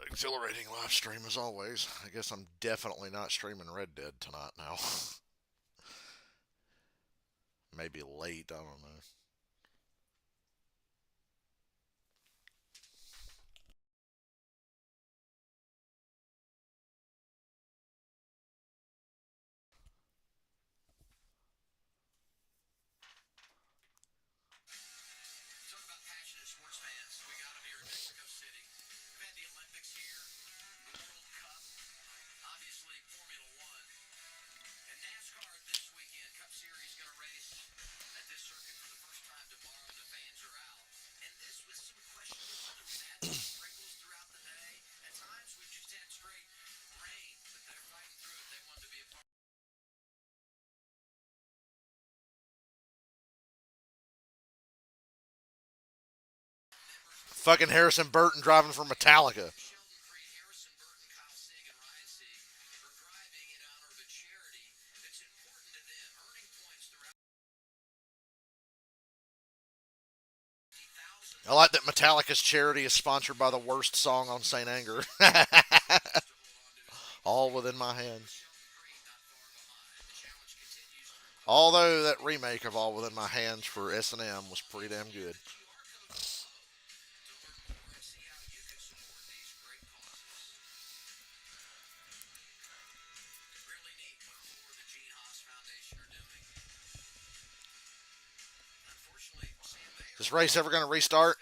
Exhilarating live stream as always. I guess I'm definitely not streaming Red Dead tonight now. Maybe late, I don't know. Talk about passionate sports fans. We got them here in Mexico City. We've had the Olympics here, the World Cup, obviously Formula One, and NASCAR this weekend. Cup Series going to race at this circuit for the first time tomorrow, and the fans are out. And this with some questionable weather. We've had some sprinkles throughout the day. At times we've just had straight rain, but they're fighting through it. They wanted to be a part. Fucking Harrison Burton driving for Metallica. Sheldon Creed, Harrison Burton, Kyle Sieg, and Ryan Sieg are driving in honor of a charity that's important to them, earning points throughout. I like that Metallica's charity is sponsored by the worst song on St. Anger. All within my hands. Although that remake of All Within My Hands for S&M was pretty damn good. Is this race ever going to restart?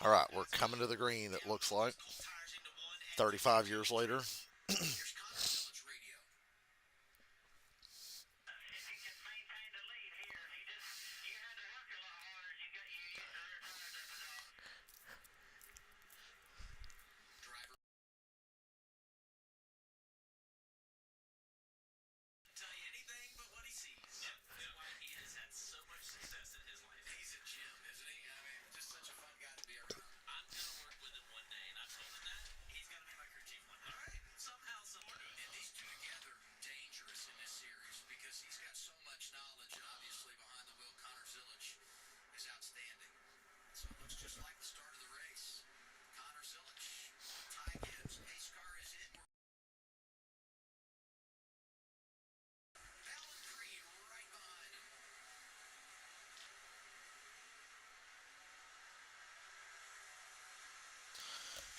All right, we're coming to the green, it looks like. 35 years later.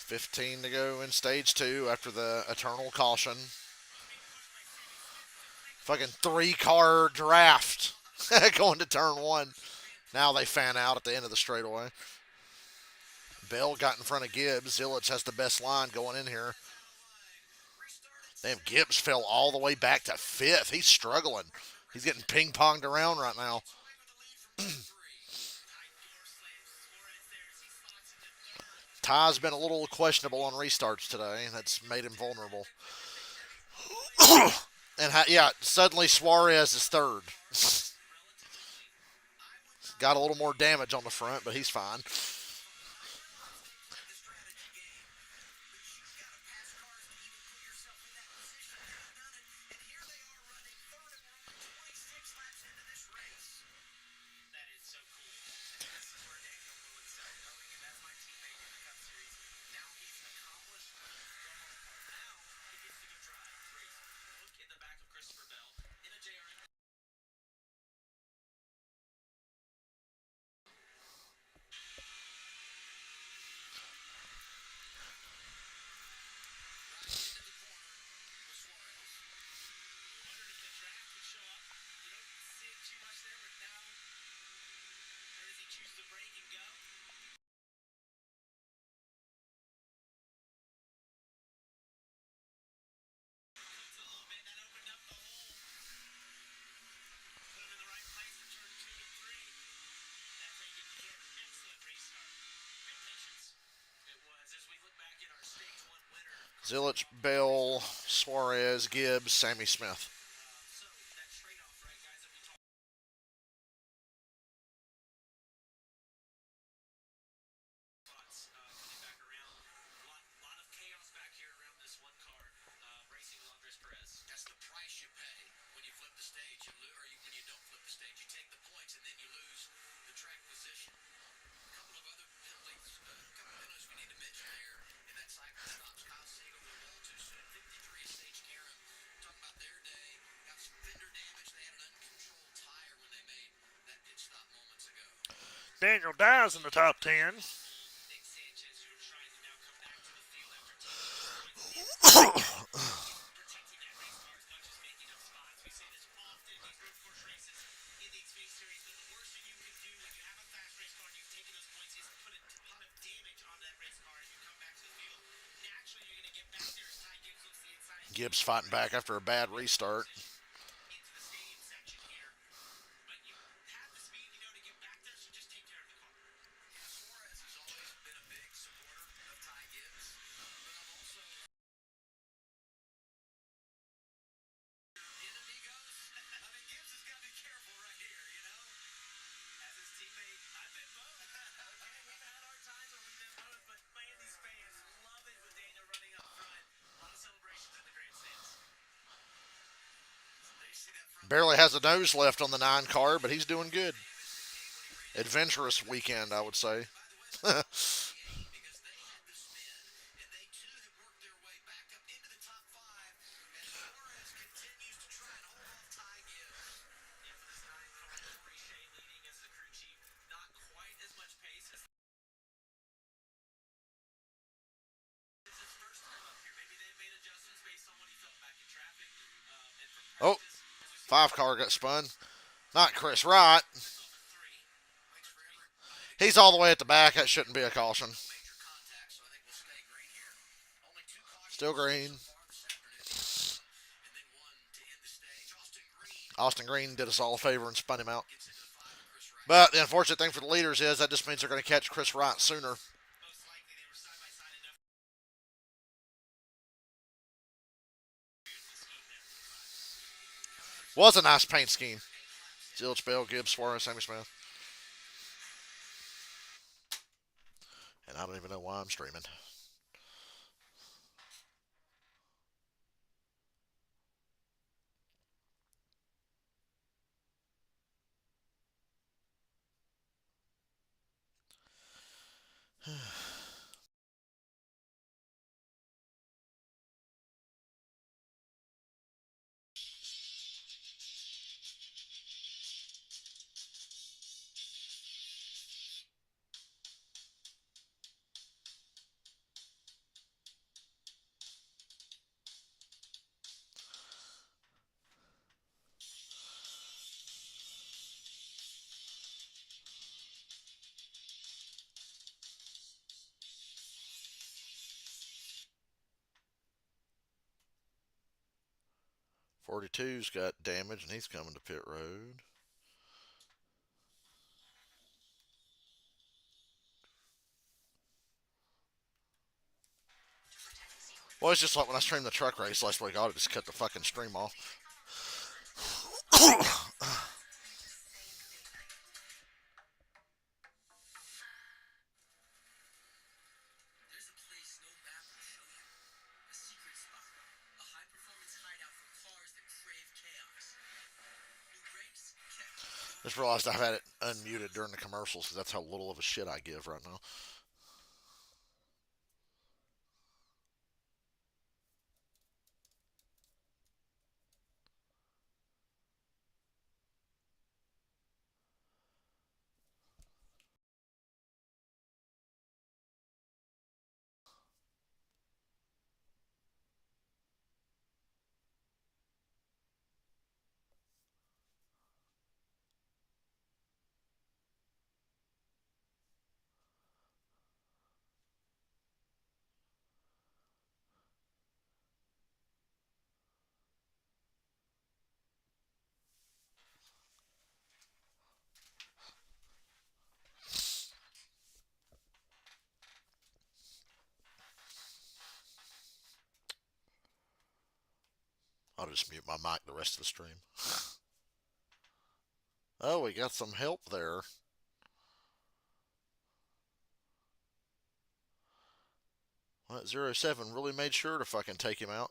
$15 to go in stage 2 after the eternal caution. Fucking 3-car draft going to turn 1. Now they fan out at the end of the straightaway. Bell got in front of Gibbs. Illich has the best line going in here. Damn, Gibbs fell all the way back to 5th. He's struggling. He's getting ping-ponged around right now. Ty's been a little questionable on restarts today. That's made him vulnerable. And suddenly Suarez is 3rd. Got a little more damage on the front, but he's fine. Illich, Bell, Suarez, Gibbs, Sammy Smith. balance coming back around. Lot of chaos back here around this one car racing with Andres Perez. That's the price you pay when you flip the stage, when you don't flip the stage. You take the points and then you lose the track position. A couple of other penalties, we need to mention there in that cycle stops. Kyle Siegel with a ball too soon. 53 is Sage Karam. Talking about their day, got some fender damage. They had an uncontrolled tire when they made that pit stop moments ago. Daniel Dye's in the top 10. Nick Sanchez, who are trying to now come back to the field after taking protecting that race car as much as making up spots. We say this often in these road course races in the Xfinity Series, but the worst thing you can do when you have a fast race car and you've taken those points is put a ton of damage on that race car and you come back to the field. Naturally, you're going to get back there as Ty Gibbs looks the inside. Gibbs fighting back after a bad restart. Into the stadium section here. But you have the speed, to get back there, so just take care of the car. Suarez has always been a big supporter of Ty Gibbs, but I'm also enemy goes. Gibbs has got to be careful right here, As his teammate, I've been both. Okay, we've had our times where we've been both, but man, these fans love it with Daniel running up front. A lot of celebrations in the grandstands. They see that front Barely has a nose left on the 9 car, but he's doing good. Adventurous weekend, I would say. because they had the spin, and they too have worked their way back up into the top 5 as Suarez continues to try and hold off Ty Gibbs. Yeah, for this 9 car, Corey Shea leading as the crew chief. Not quite as much pace as it's his first time up here. Maybe they've made adjustments based on what he felt back in traffic and from Oh, practice. 5 car got spun. Not Chris Wright. He's all the way at the back. That shouldn't be a caution. Major contact, so I think we'll stay green here. Only 2 cautions Still green. so far this afternoon, and then 1 to end the stage. Austin Green did us all a favor and spun him out. Gets into the 5 with Chris Wright. But the unfortunate thing for the leaders is that just means they're going to catch Chris Wright sooner. Most likely they were side by side enough. Was a nice paint scheme. Zilch, Bell, Gibbs, Suarez, Sammy Smith. And I don't even know why I'm streaming. .42's got damage and he's coming to pit road. Well, it's just like when I streamed the truck race last week. I ought to just cut the fucking stream off. There's a place no map will show you. A secret spot. A high-performance hideout for cars that crave chaos. New brakes? Check. Just realized I've had it unmuted during the commercials because that's how little of a shit I give right now. I'll just mute my mic the rest of the stream. Oh, we got some help there. Well, that 07 really made sure to fucking take him out.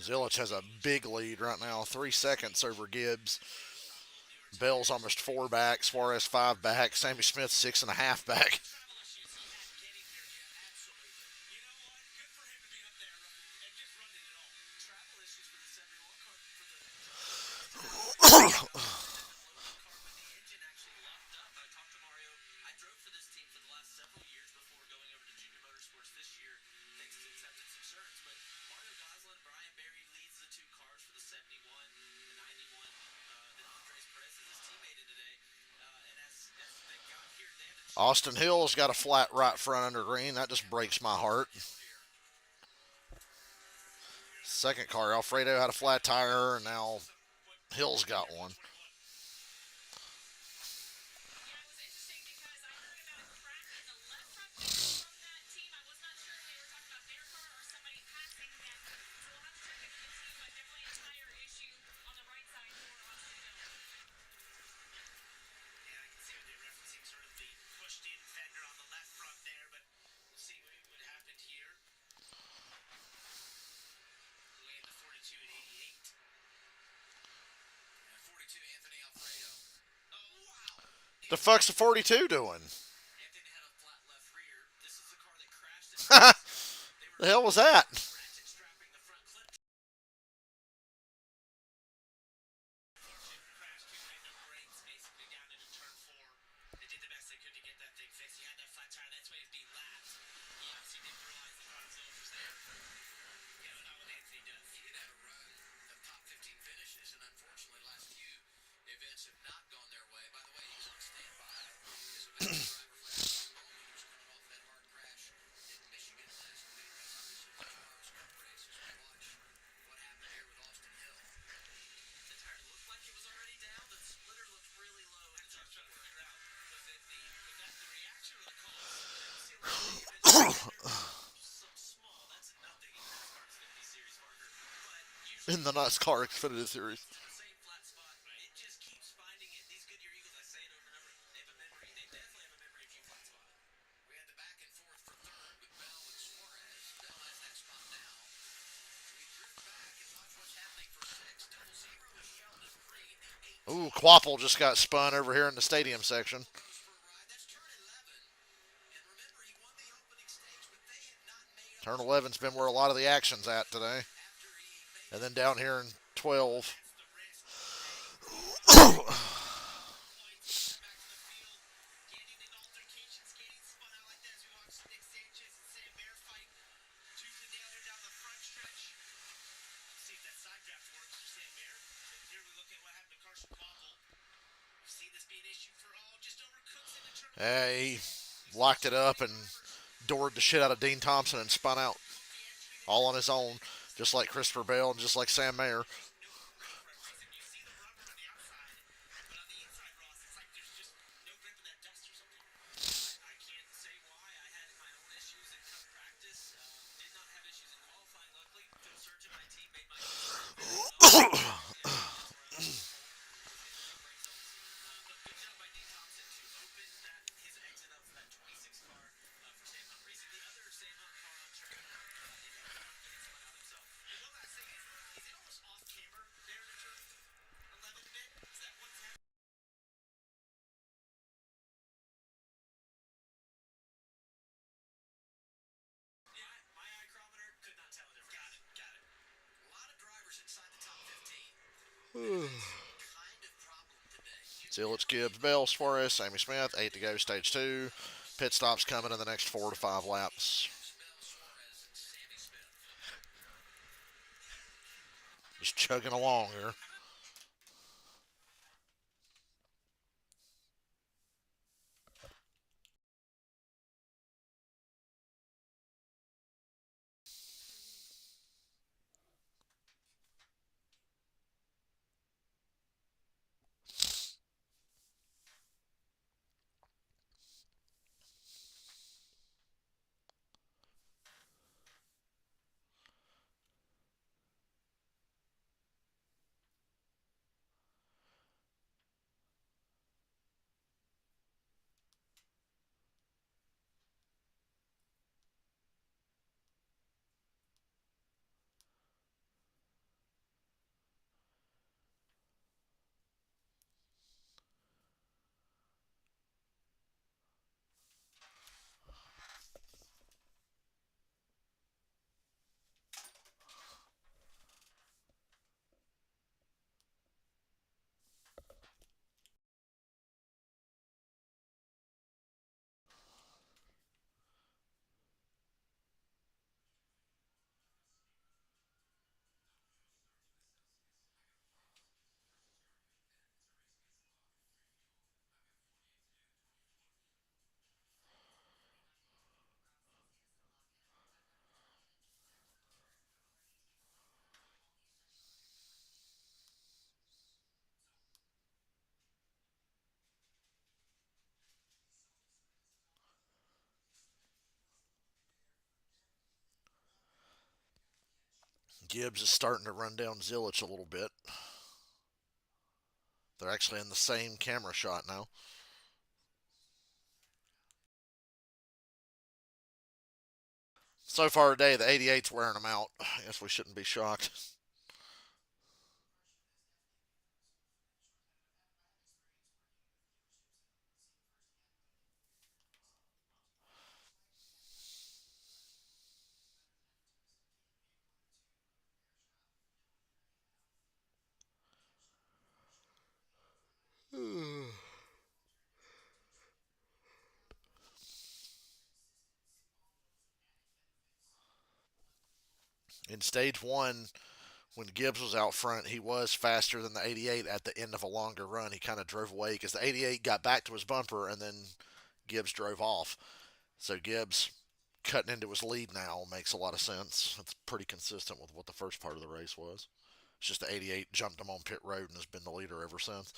Zilich has a big lead right now, 3 seconds over Gibbs. Bell's almost 4 back, Suarez 5 back, Sammy Smith 6.5 back. Austin Hill's got a flat right front under green. That just breaks my heart. Second car, Alfredo had a flat tire, and now Hill's got one. The fuck's the 42 doing? The hell was that? In the NASCAR Xfinity Series. Ooh, Quapple just got spun over here in the stadium section. Turn 11's been where a lot of the action's at today. And then down here in 12. He locked it up and doored the shit out of Dean Thompson and spun out. All on his own, just like Christopher Bell and just like Sam Mayer. Zillich, Gibbs, Bell, Suarez, Sammy Smith, 8 to go, stage 2. Pit stops coming in the next 4 to 5 laps. Just chugging along here. Gibbs is starting to run down Zillich a little bit. They're actually in the same camera shot now. So far today, the 88's wearing them out. I guess we shouldn't be shocked. In stage 1, when Gibbs was out front, he was faster than the 88 at the end of a longer run. He kind of drove away because the 88 got back to his bumper and then Gibbs drove off. So Gibbs cutting into his lead now makes a lot of sense. It's pretty consistent with what the first part of the race was. It's just the 88 jumped him on pit road and has been the leader ever since.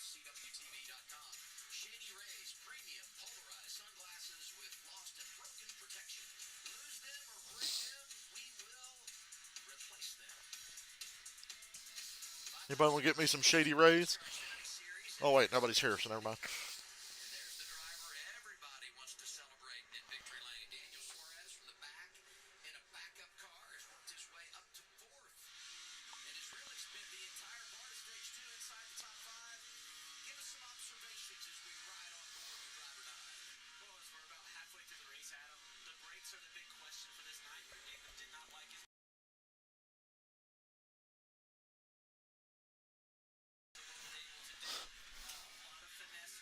CWTV.com. Shady Rays premium polarized sunglasses with lost and broken protection. Lose them or break them, we will replace them. Anybody want to get me some Shady Rays? Oh, wait, nobody's here, so never mind. There's the driver everybody wants to celebrate in victory lane. Daniel Suarez from the back in a backup car has worked his way up to fourth and has really spent the entire part of stage 2 inside the top 5. Give us some observations as we ride on board with driver 9. Well, as we're about halfway through the race, Adam, the brakes are the big question for this night. Daniel did not like his able to do a lot of finesse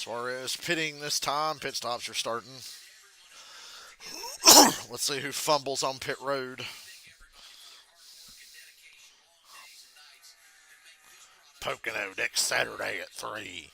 Suarez pitting this time. Pit stops are starting. Let's see who fumbles on pit road. Pocono next Saturday at 3.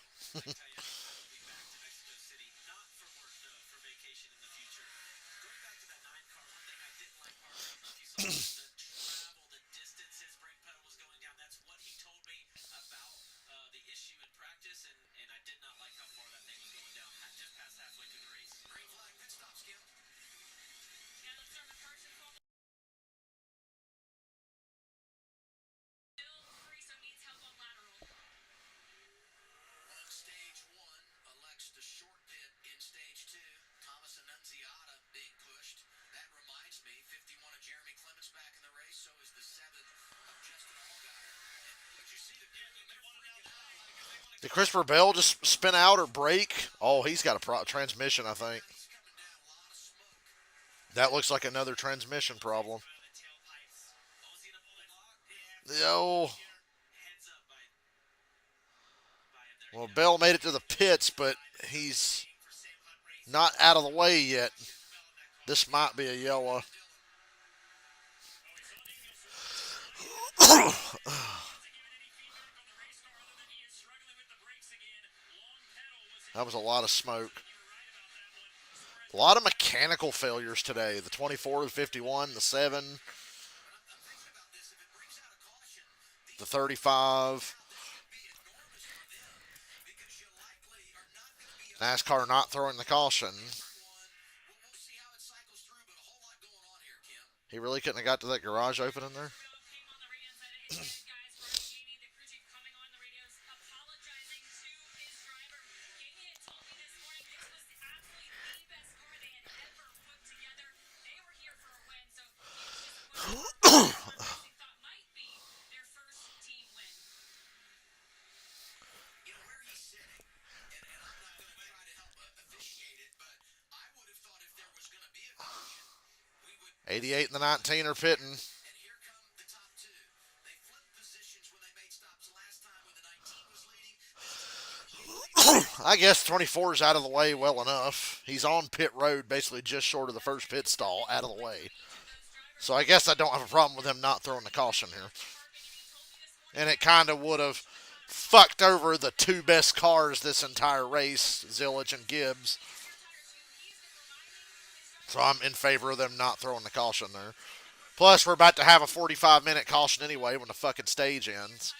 Did Christopher Bell just spin out or break? Oh, he's got a transmission, I think. That looks like another transmission problem. Yo. Well, Bell made it to the pits, but he's not out of the way yet. This might be a yellow. That was a lot of smoke. A lot of mechanical failures today. The 24, the 51, the 7, the 35. NASCAR not throwing the caution. He really couldn't have got to that garage opening there. '88 and the 19 are pitting. I guess 24 is out of the way well enough. He's on pit road, basically just short of the first pit stall, out of the way. So I guess I don't have a problem with him not throwing the caution here. And it kind of would have fucked over the two best cars this entire race, Zilich and Gibbs. So I'm in favor of them not throwing the caution there. Plus, we're about to have a 45-minute caution anyway when the fucking stage ends.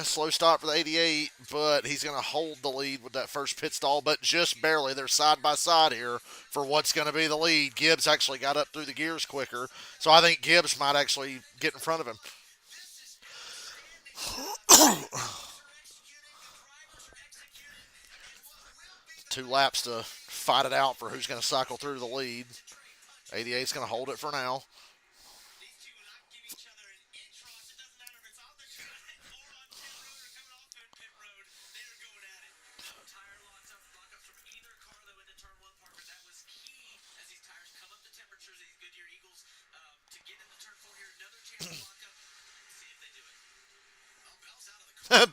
Slow stop for the 88, but he's going to hold the lead with that first pit stall, but just barely. They're side by side here for what's going to be the lead. Gibbs actually got up through the gears quicker, so I think Gibbs might actually get in front of him. 2 laps to fight it out for who's going to cycle through the lead. 88's going to hold it for now.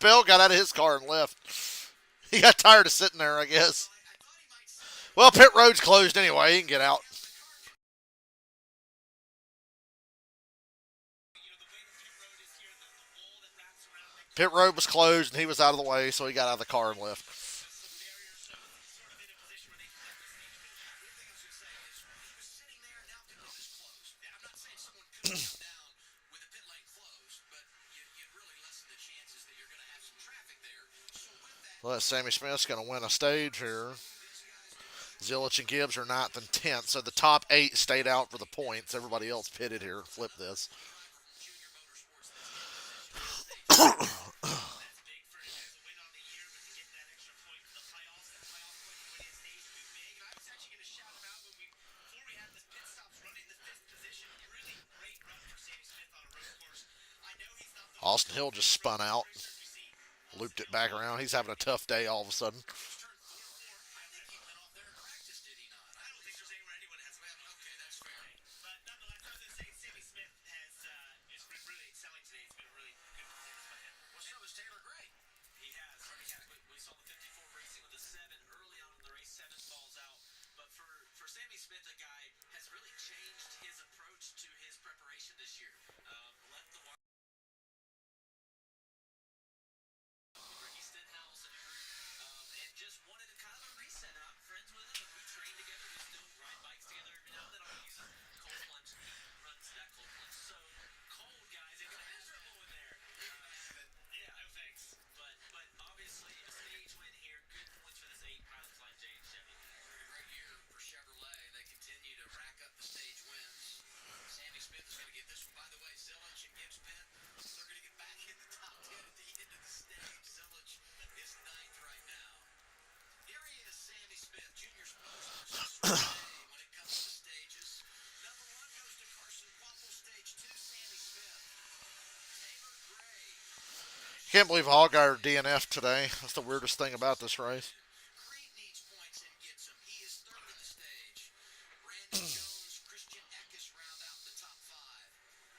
Bell got out of his car and left. He got tired of sitting there, I guess. Well, pit road's closed anyway. He can get out. Pit road was closed and he was out of the way, so he got out of the car and left. Well, Sammy Smith's going to win a stage here. Zilich and Gibbs are 9th and 10th, so the top 8 stayed out for the points. Everybody else pitted here. Flip this. Austin Hill just spun out. Looped it back around. He's having a tough day all of a sudden. Smith, a guy, has really changed his approach to his preparation this year. Left the Ricky Stenhouse and a group, and just wanted a kind of a reset. And I'm friends with him, and we train together. We still ride bikes together every now and then. I'll use a cold plunge. He runs that cold plunge. So cold, guys. It got miserable in there. Yeah, no thanks. But obviously a stage win here. Good points for this 8 Pilot Flying J and Chevy. Great year for Chevrolet. They continue to rack up the stage wins. Sammy Smith is going to get this one. By the way, Zilich and Gibbs Pitt, they're going to get back in the top 10 at the end of the stage. Zilich is 9th right now. Here he is, Sammy Smith, Junior's most today when it comes to stages. Number 1 goes to Carson Quapple, stage 2, Sammy Smith. Taylor Gray. Can't believe Allgaier DNF today. That's the weirdest thing about this race. Creed needs points and gets them. He is 3rd in the stage. Randy Jones, Christian Eckes round out the top 5.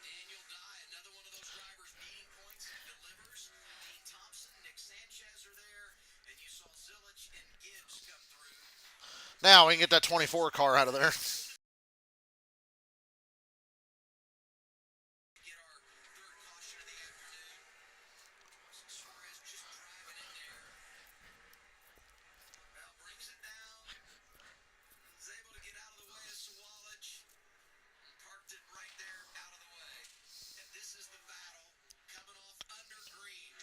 Daniel Dye, another one of those drivers needing points and delivers. Dean Thompson, Nick Sanchez are there. And you saw Zilich and Gibbs come through. Now we can get that 24 car out of there. Get our 3rd caution of the afternoon. Suarez just driving in there. Bell brings it down. Is able to get out of the way of Sawalich. And parked it right there out of the way. And this is the battle coming off under green.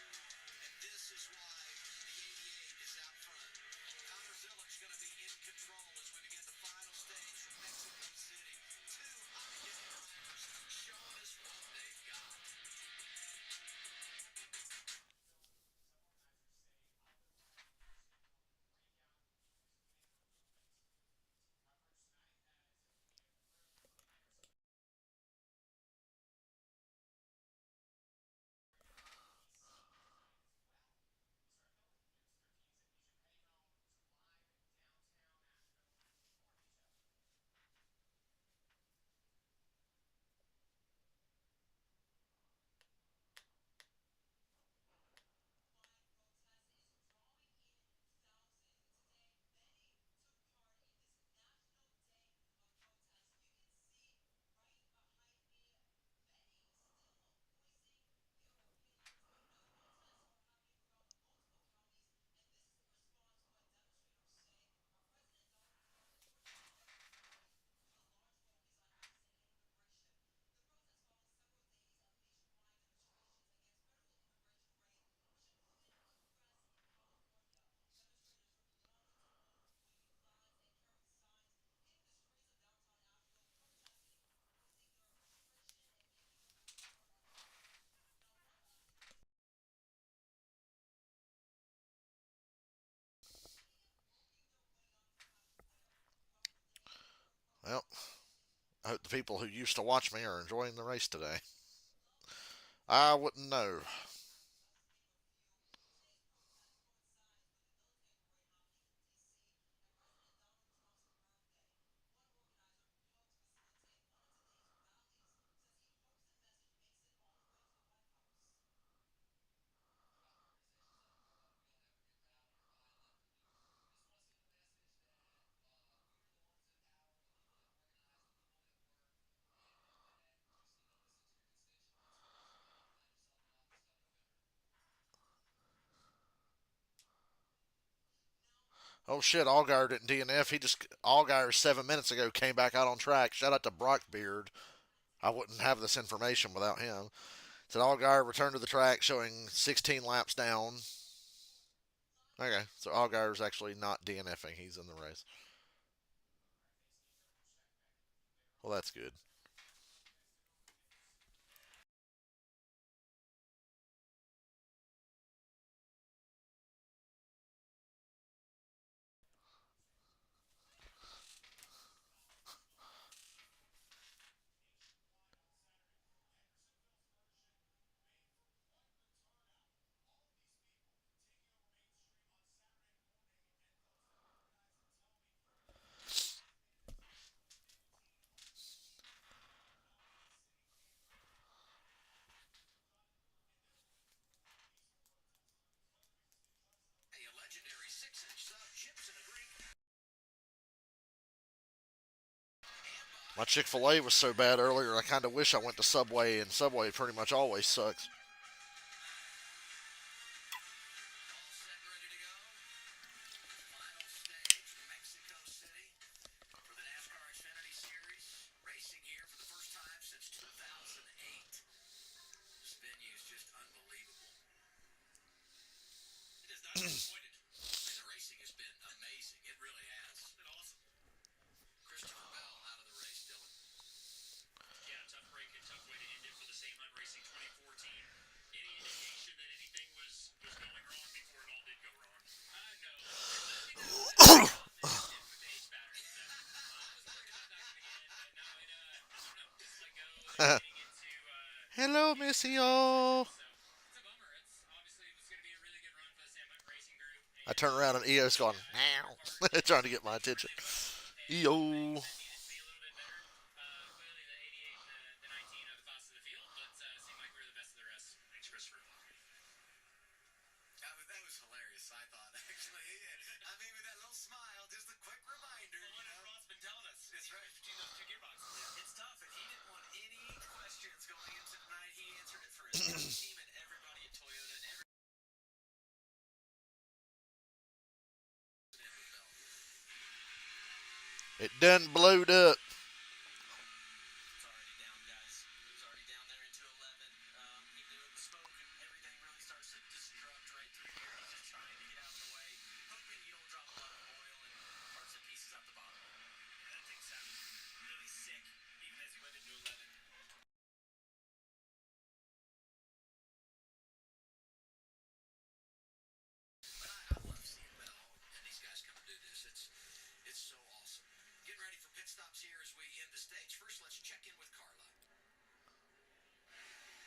And this is why the 88 is out front. Connor Zilich going to be in control as we begin the final stage from Mexico City. 2 high-end drivers showing us what they've got. Well, I hope the people who used to watch me are enjoying the race today. I wouldn't know. Oh shit, Allgaier didn't DNF. Allgaier 7 minutes ago came back out on track. Shout out to Brock Beard. I wouldn't have this information without him. Said Allgaier returned to the track showing 16 laps down. Okay, so Allgaier's actually not DNFing. He's in the race. Well, that's good. A legendary 6-inch sub chips in a drink. My Chick-fil-A was so bad earlier, I kind of wish I went to Subway, and Subway pretty much always sucks. All set and ready to go. Final stage, Mexico City, for the NASCAR Xfinity Series. Racing here for the first time since 2008. This venue is just unbelievable. It has not disappointed. And the racing has been amazing. It really has. It's been awesome. Christopher Bell out of the race, Dylan. Yeah, tough break and tough way to end it for the same Hunt Racing 2014. Any indication that anything was going wrong before it all did go wrong? No. With the H battery. So, I was worried about that coming in, but no, I don't know. Just let go and getting into Hello, Missy. so it's a bummer. It's obviously it was going to be a really good run for the Sam Hunt Racing Group. I turn around and EO's going, meow, trying to get my attention. EO. That needed to be a little bit better. Clearly, the 88 and the 19 are the fastest of the field, but seemed like we were the best of the rest. Thanks, Christopher. That was hilarious, I thought, actually. I mean, with that little smile, just a quick reminder. Well, what has Ross been telling us? That's right. Between those two gearboxes. It's tough, and he didn't want any questions going into tonight. He answered it for his team and everybody at Toyota and everybody. It done blowed up. It's already down, guys. He was already down there into 11. He knew it. The smoke and everything really starts to disrupt right through here. He's just trying to get out of the way, hoping you don't drop a lot of oil and parts and pieces out the bottom. Yeah, that thing sounded really sick, even as he went into 11. But I love seeing Bell and these guys come and do this. It's so awesome. Getting ready for pit stops here as we end the stage. First, let's check in with Carla.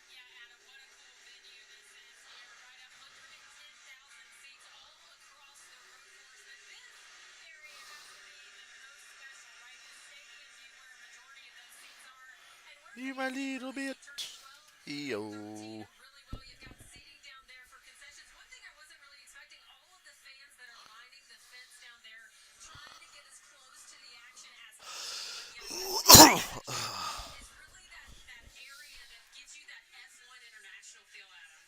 Yeah, Adam, what a cool venue this is here. Right, 110,000 seats all across the road course. But this area has to be the most special, right? The stadium being where a majority of those seats are. And we're You my little bit. EO. really well. You've got seating down there for concessions. One thing I wasn't really expecting, all of the fans that are lining the fence down there, trying to get as close to the action as possible. It's really that area that gives you that F1 international feel, Adam.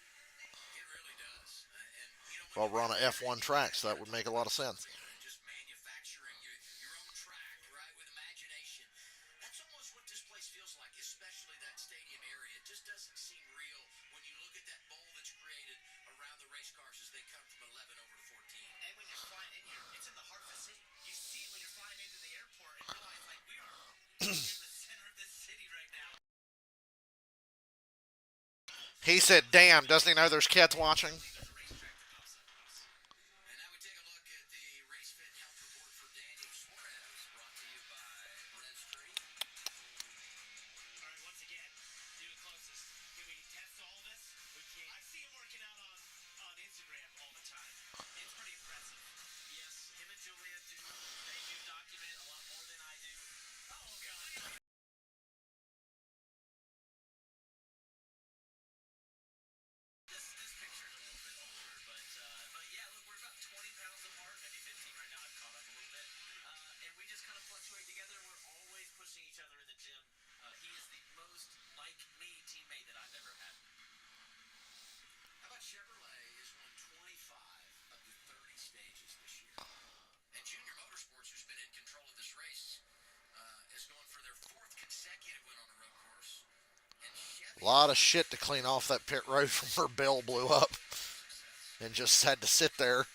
It really does. And, you know, Well, we're on an F1 track, so that would make a lot of sense. just manufacturing your own track, right, with imagination. That's almost what this place feels like, especially that stadium area. It just doesn't seem real when you look at that bowl that's created around the race cars as they come from 11 over to 14. And when you're flying in here, it's in the heart of the city. You see it when you're flying into the airport and realize, like, we are in the center of this city right now. He said, damn, doesn't he know there's kids watching? And now we take a look at the race fit health report for Daniel Suarez, brought to you by Red Street. All right, once again, do it closest. Can we test all this? We can. I see him working out on Instagram all the time. It's pretty impressive. Yes, him and Julia they do document a lot more than I do. Oh, God. This picture's a little bit older, but yeah, look, we're about 20 pounds apart, maybe 15 right now. I've caught up a little bit, and we just kind of fluctuate together. We're always pushing each other in the gym. He is the most like me teammate that I've ever had. How about Chevrolet has won 25 of the 30 stages this year, and Junior Motorsports, who's been in control of this race, is going for their fourth consecutive win on the road course. And Chevy A lot of shit to clean off that pit road from where Bell blew up. And just had to sit there.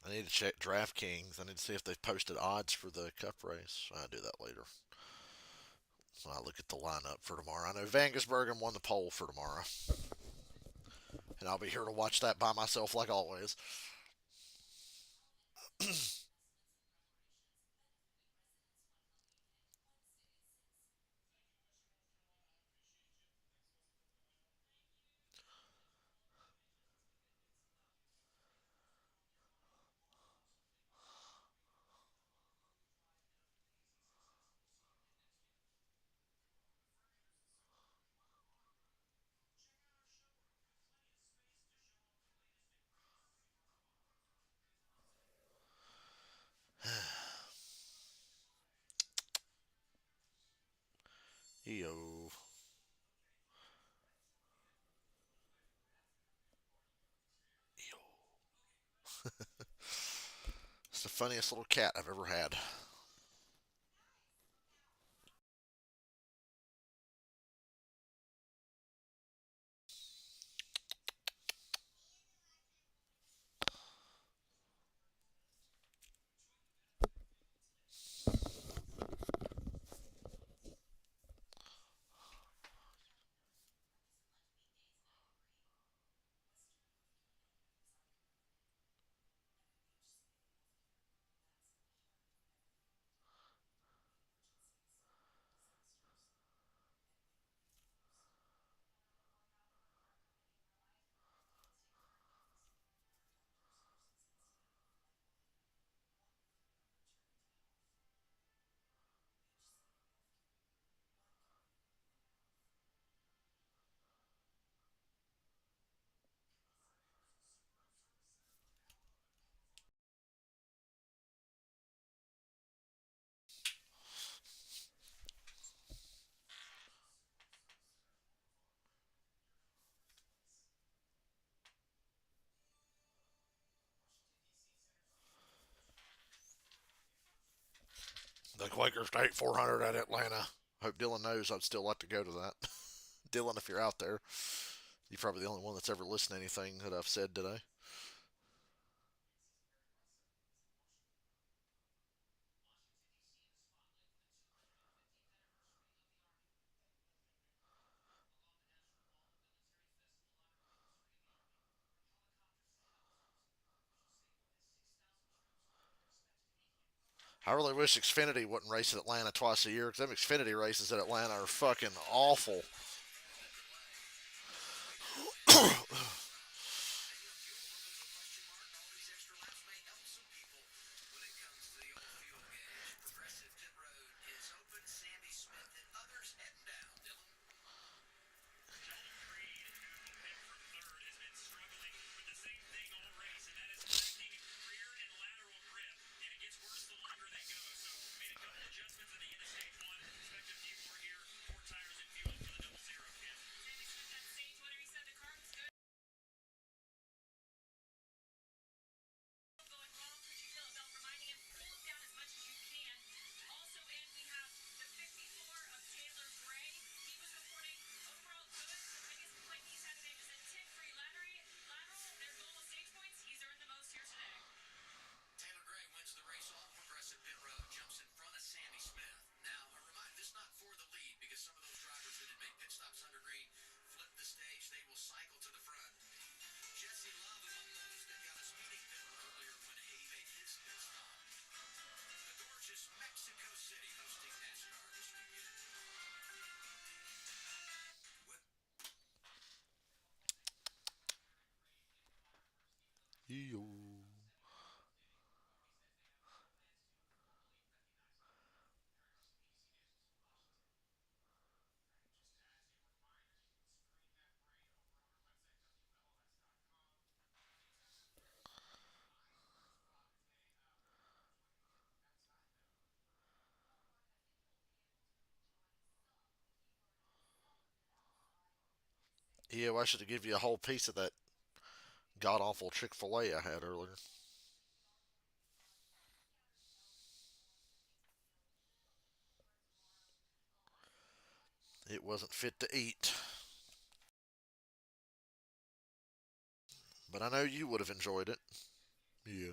I need to check DraftKings. I need to see if they've posted odds for the Cup race. I'll do that later. I'll look at the lineup for tomorrow. I know Vangersbergen won the poll for tomorrow. And I'll be here to watch that by myself like always. Yo. It's the funniest little cat I've ever had. The Quaker State 400 at Atlanta. Hope Dylan knows I'd still like to go to that. Dylan, if you're out there, you're probably the only one that's ever listened to anything that I've said today. I really wish Xfinity wouldn't race at Atlanta twice a year because them Xfinity races at Atlanta are fucking awful. Taylor Gray wins the race off Progressive Pit Road, jumps in front of Sammy Smith. Now, a reminder, this is not for the lead because some of those drivers that had made pit stops under green flipped the stage. They will cycle to the front. Jesse Love among those that got a speeding penalty earlier when he made his pit stop. The gorgeous Mexico City hosting NASCAR this weekend. Yo. Yeah, well, I should have given you a whole piece of that god awful Chick-fil-A I had earlier. It wasn't fit to eat, but I know you would have enjoyed it. Yeah.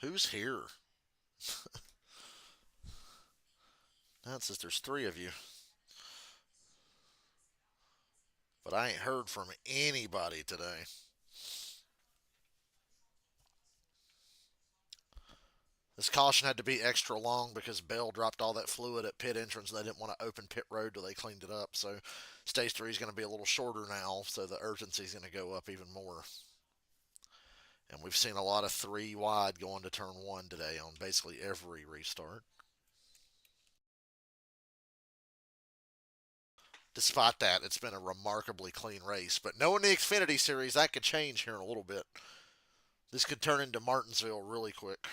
Who's here? That says there's 3 of you. But I ain't heard from anybody today. This caution had to be extra long because Bell dropped all that fluid at pit entrance. They didn't want to open pit road till they cleaned it up. So stage 3 is going to be a little shorter now, so the urgency is going to go up even more. And we've seen a lot of 3 wide going to turn 1 today on basically every restart. Despite that, it's been a remarkably clean race. But knowing the Xfinity Series, that could change here in a little bit. This could turn into Martinsville really quick.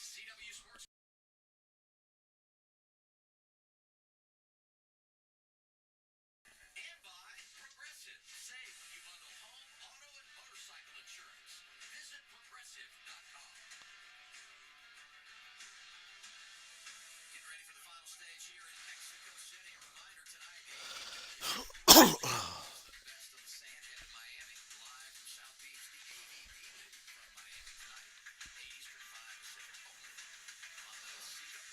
CW Sports. And by Progressive. Save when you bundle home, auto, and motorcycle insurance. Visit progressive.com. Getting ready for the final stage here in Mexico City. A reminder tonight, best of the sand head in Miami. Live from South Beach, the AVP League from Miami tonight. 8 Eastern, 5 Pacific only on the CW.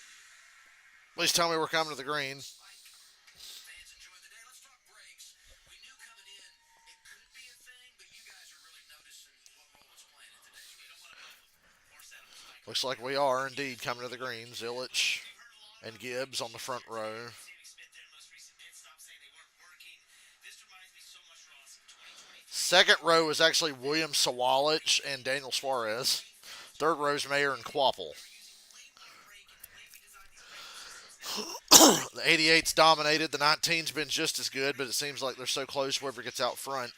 Please tell me we're coming to the green. Fans enjoy the day. Let's talk brakes. We knew coming in it could be a thing, but you guys are really noticing what role it's playing in today's game. You don't want to force that on the spike. Looks like we are indeed coming to the green. Zilich and Gibbs on the front row. Second row is actually William Sawalich and Daniel Suarez. Third row is Mayer and Quapple. The 88's dominated. The 19's been just as good, but it seems like they're so close. Whoever gets out front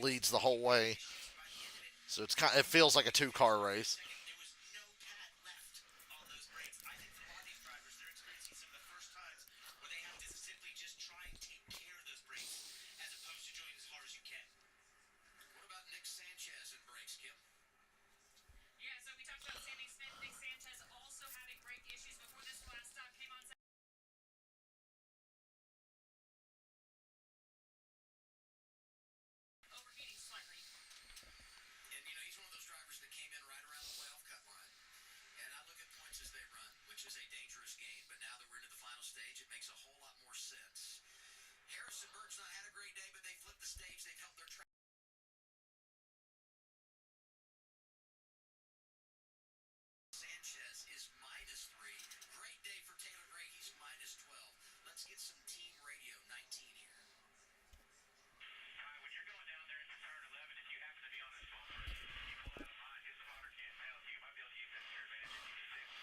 leads the whole way. So it feels like a 2-car race. What about Nick Sanchez and brakes, Kim? Yeah, so we talked about Sammy Smith. Nick Sanchez also having brake issues before this last stop came on. Overheating slightly. And, he's one of those drivers that came in right around the playoff cut line. And I look at points as they run, which is a dangerous game. But now that we're into the final stage, it makes a whole lot more sense. Harrisonburg's not had a great day, but they flipped the stage. They've helped their track. Sanchez is -3. Great day for Taylor Gray. He's -12. Let's get some team radio 19 here. When you're going down there into turn 11, if you happen to be on this spotter, you pull out of mine, his spotter can't fail, so you might be able to use that to your advantage if you need to.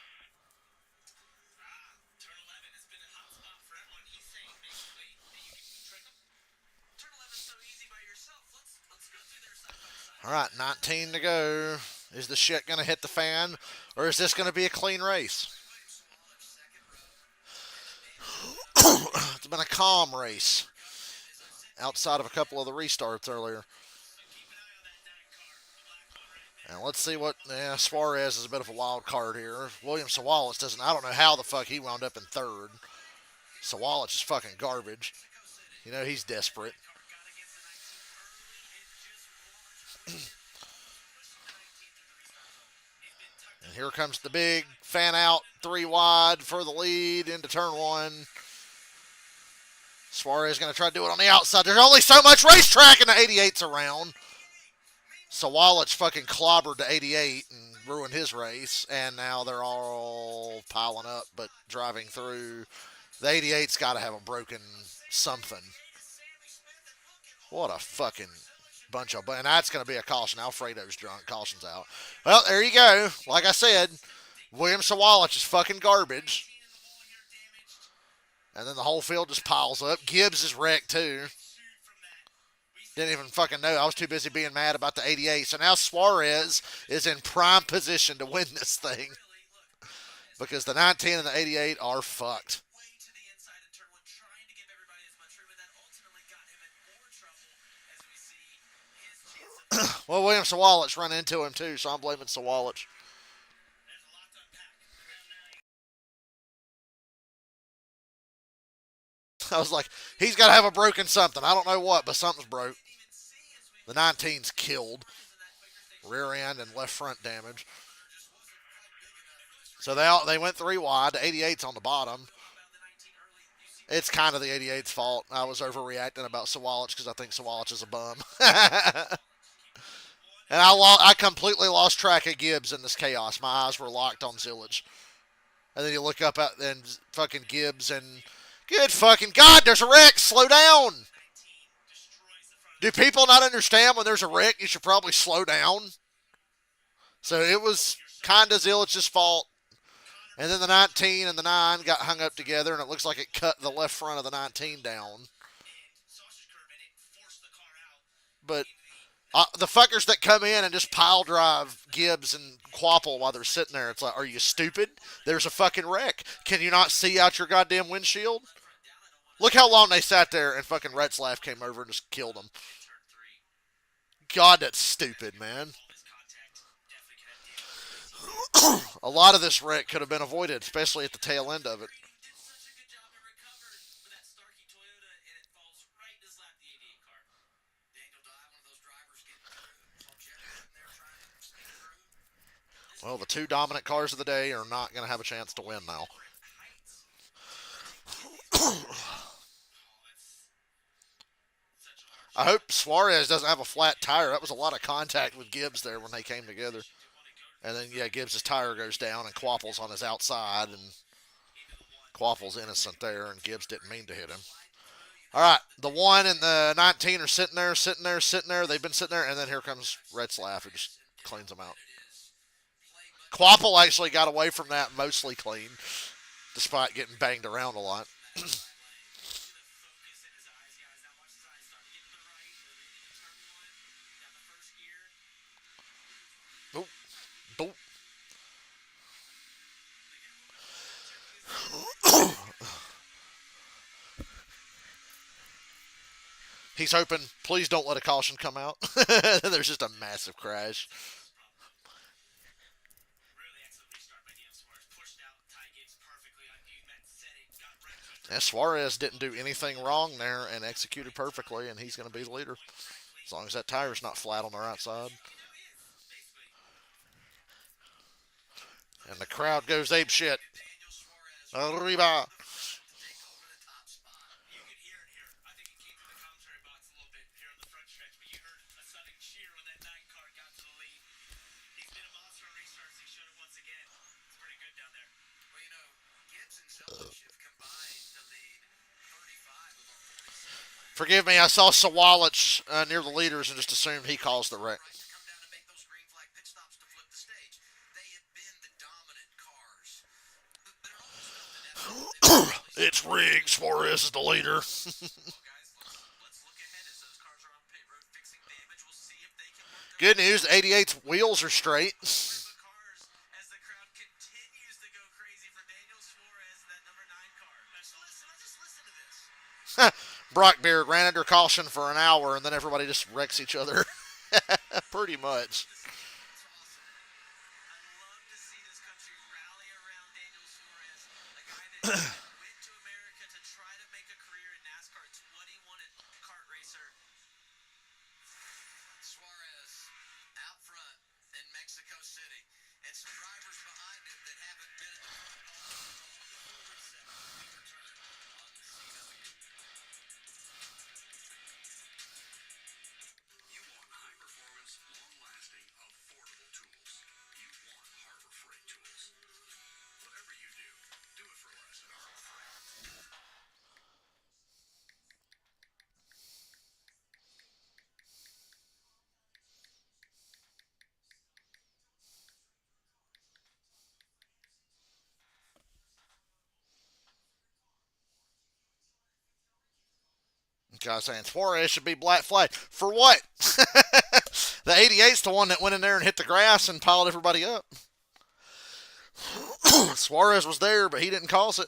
Turn 11 has been a hot spot for everyone. He's saying basically that you can trick them. Turn 11's so easy by yourself. Let's go through there side by side. All right, 19 to go. Is the shit going to hit the fan, or is this going to be a clean race? It's been a calm race, outside of a couple of the restarts earlier. And let's see what Suarez is a bit of a wild card here. William Sawalich doesn't. I don't know how the fuck he wound up in third. Sawalich is fucking garbage. He's desperate. And here comes the big fan out, 3 wide for the lead into turn 1. Suarez going to try to do it on the outside. There's only so much racetrack and the 88's around. Sawalich fucking clobbered the 88 and ruined his race. And now they're all piling up but driving through. The 88's got to have a broken something. What a fucking bunch of... And that's going to be a caution. Alfredo's drunk. Caution's out. Well, there you go. Like I said, William Sawalich is fucking garbage. And then the whole field just piles up. Gibbs is wrecked too. Didn't even fucking know. I was too busy being mad about the 88. So now Suarez is in prime position to win this thing. Because the 19 and the 88 are fucked. Well, William Sawalich run into him too, so I'm blaming Sawalich. I was like, he's got to have a broken something. I don't know what, but something's broke. The 19's killed. Rear end and left front damage. So they went 3 wide. The 88's on the bottom. It's kind of the 88's fault. I was overreacting about Sawalich because I think Sawalich is a bum. And I completely lost track of Gibbs in this chaos. My eyes were locked on Zillage. And then you look up at and fucking Gibbs and good fucking God, there's a wreck. Slow down. Do people not understand when there's a wreck, you should probably slow down? So it was kind of Zillage's fault. And then the 19 and the 9 got hung up together, and it looks like it cut the left front of the 19 down. But the fuckers that come in and just pile drive Gibbs and Quapple while they're sitting there, it's like, are you stupid? There's a fucking wreck. Can you not see out your goddamn windshield? Look how long they sat there and fucking Retzlaff came over and just killed them. God, that's stupid, man. A lot of this wreck could have been avoided, especially at the tail end of it. Well, the 2 dominant cars of the day are not going to have a chance to win now. I hope Suarez doesn't have a flat tire. That was a lot of contact with Gibbs there when they came together. And then, yeah, Gibbs' tire goes down and Quapple's on his outside. And Quapple's innocent there, and Gibbs didn't mean to hit him. All right, the 1 and the 19 are sitting there. They've been sitting there, and then here comes Retzlaff, who just cleans them out. Quapple actually got away from that mostly clean, despite getting banged around a lot. Boop. Boop. He's hoping, please don't let a caution come out. There's just a massive crash. Yeah, Suarez didn't do anything wrong there and executed perfectly, and he's going to be the leader. As long as that tire's not flat on the right side. And the crowd goes ape shit. Arriba. Forgive me, I saw Sawalich near the leaders and just assumed he caused the wreck. It's rigged. Suarez is the leader. Good news, the 88's wheels are straight. Brockbeard ran under caution for an hour, and then everybody just wrecks each other. Pretty much. Suarez out front in Mexico City, and some drivers behind him that haven't been in the front all return on the CW. You want high performance, long lasting, affordable tools. You want Harbor Freight tools. Whatever you do it for less at Harbor Freight. Guys saying Suarez should be black flag. For what? The 88's the one that went in there and hit the grass and piled everybody up. Suarez was there, but he didn't cause it.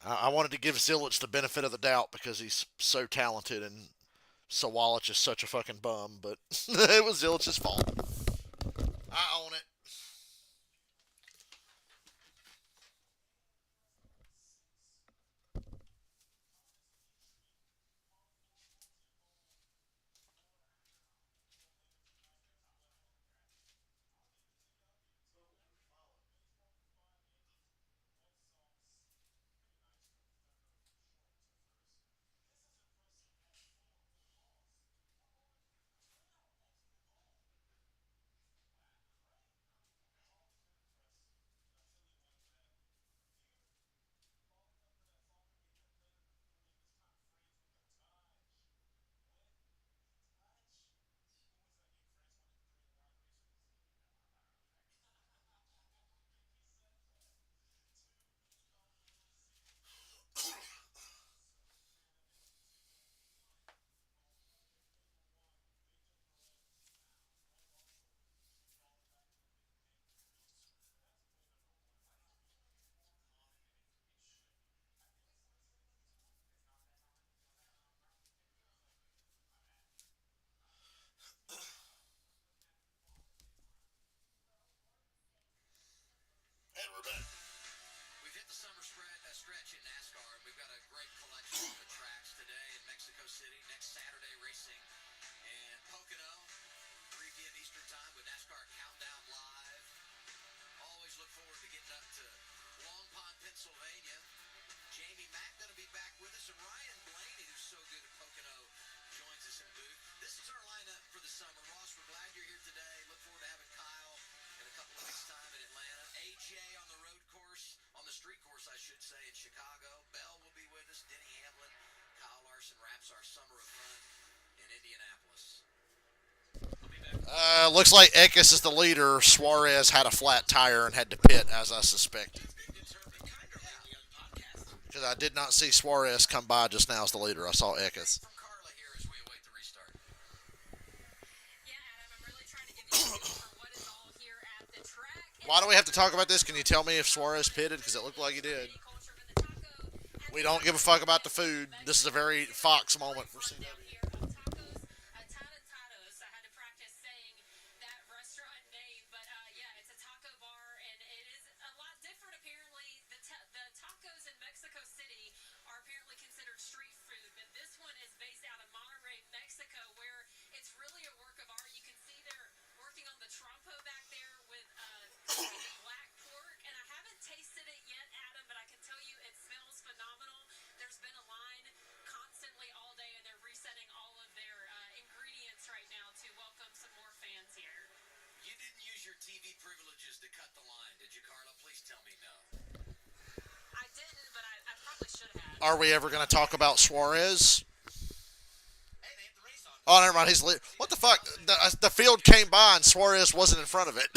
I wanted to give Zilich the benefit of the doubt because he's so talented and Sawalich is such a fucking bum, but it was Zilich's fault. I own it. And we're back. We've hit the summer stretch in NASCAR, and we've got a great collection of the tracks today in Mexico City. Next Saturday, racing and Pocono, 3 p.m. Eastern Time with NASCAR Countdown Live. Always look forward to getting up to Long Pond, Pennsylvania. Jamie Mack going to be back with us, and Ryan Blaney, who's so good at Pocono, joins us in booth. This is our lineup for the summer. Ross, we're glad you're here today. Look forward to having Kyle in a couple of weeks' time in Atlanta. AJ on the road course, on the street course, I should say, in Chicago. Bell will be with us. Denny Hamlin. Kyle Larson wraps our summer of fun in Indianapolis. Looks like Eckes is the leader. Suarez had a flat tire and had to pit, as I suspected. Because I did not see Suarez come by just now as the leader. I saw Eckes. From Carla here as we await the restart. Yeah, Adam, I'm really trying to give you a feel for what is all here at the track. Why do we have to talk about this? Can you tell me if Suarez pitted? Because it looked like he did. We don't give a fuck about the food. This is a very Fox moment for CW. I had to practice saying that restaurant name, but yeah, it's a taco bar, and it is a lot different apparently. The tacos in Mexico City are apparently considered street food, but this one is based out of Monterrey, Mexico, where it's really a work of art. You can see they're working on the trompo back there with black pork, and I haven't tasted it yet, Adam, but I can tell you it smells phenomenal. There's been a line constantly all day, and they're resetting all of their ingredients right now to welcome some more fans here. You didn't use your TV privileges to cut the line, did you, Carla? Please tell me no. I didn't, but I probably should have. Are we ever going to talk about Suarez? Hey, they have the race on. Oh, never mind. What the fuck? The field came by and Suarez wasn't in front of it.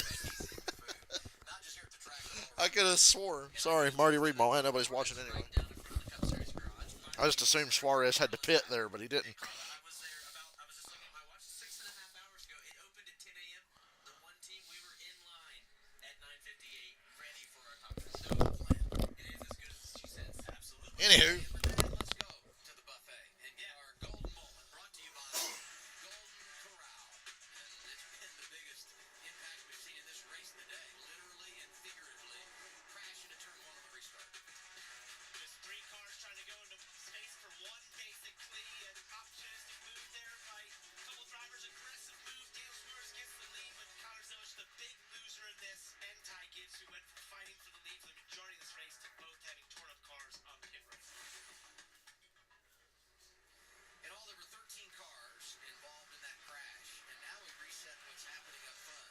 Not just here at the track. I could have swore. Sorry, Marty Reed. Nobody's watching anyway. Right down in front of the Cup Series garage. I just assumed Suarez had to pit there, but he didn't. I was there I was just looking at my watch 6.5 hours ago. It opened at 10 a.m. The one team, we were in line at 9:58, ready for our talk. So it is as good as she says. Absolutely. Anywho, Let's go to the buffet and get our golden moment brought to you by Golden Corral. And it's been the biggest impact we've seen in this race today, literally and figuratively. Crash into turn one on the restart. Just 3 cars trying to go into space for one, basically, and options to move there by a couple drivers. Aggressive move. Dale Suarez gets the lead, but Connor Zilisch, the big loser in this, and Ty Gibbs, who went from fighting for the lead for the majority of this race to both having torn up cars on pit road. In all, there were 13 cars involved in that crash, and now we reset what's happening up front.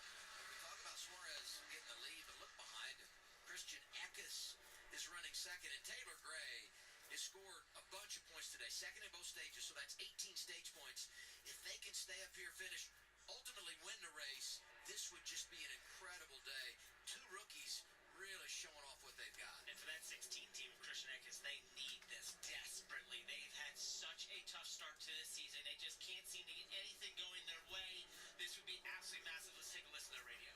We talk about Suarez getting the lead, but look behind him. Christian Eckes is running second, and Taylor Gray has scored a bunch of points today, second in both stages, so that's 18 stage points. If they can stay up here, finish, ultimately win the race, this would just be an incredible day. 2 rookies really showing off what they've got. And for that 16 team of Christian Eckes, they need this desperately. They've had such a tough start to this season. They just can't seem to get anything going their way. This would be absolutely massive. Let's take a listen to their radio.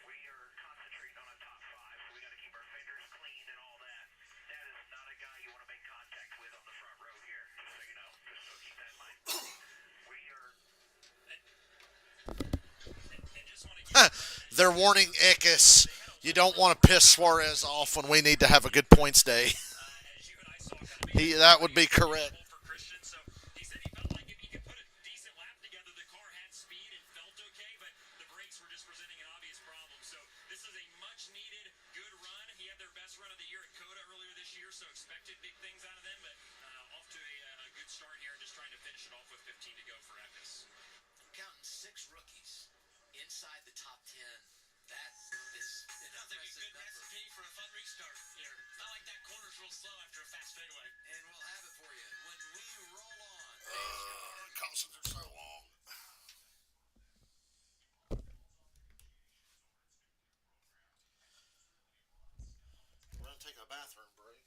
We are concentrating on a top 5, so we got to keep our fingers clean and all that. they're warning Eckes. You don't want to piss Suarez off when we need to have a good points day. As you and I saw, kind of being That would be correct. for Christian. So he said he felt like if he could put a decent lap together, the car had speed and felt okay, but the brakes were just presenting an obvious problem. So this is a much-needed good run. He had their best run of the year at Coda earlier this year, so expected big things out of them, but off to a good start here and just trying to finish it off with 15 to go for Eckes. Counting 6 rookies inside the top 10. That is an Sounds like a impressive good number. recipe for a fun restart here. Not like that corner's real slow after a fast straightaway. And we'll have it for you when we roll on. Cautions are so long. We're going to take a bathroom break.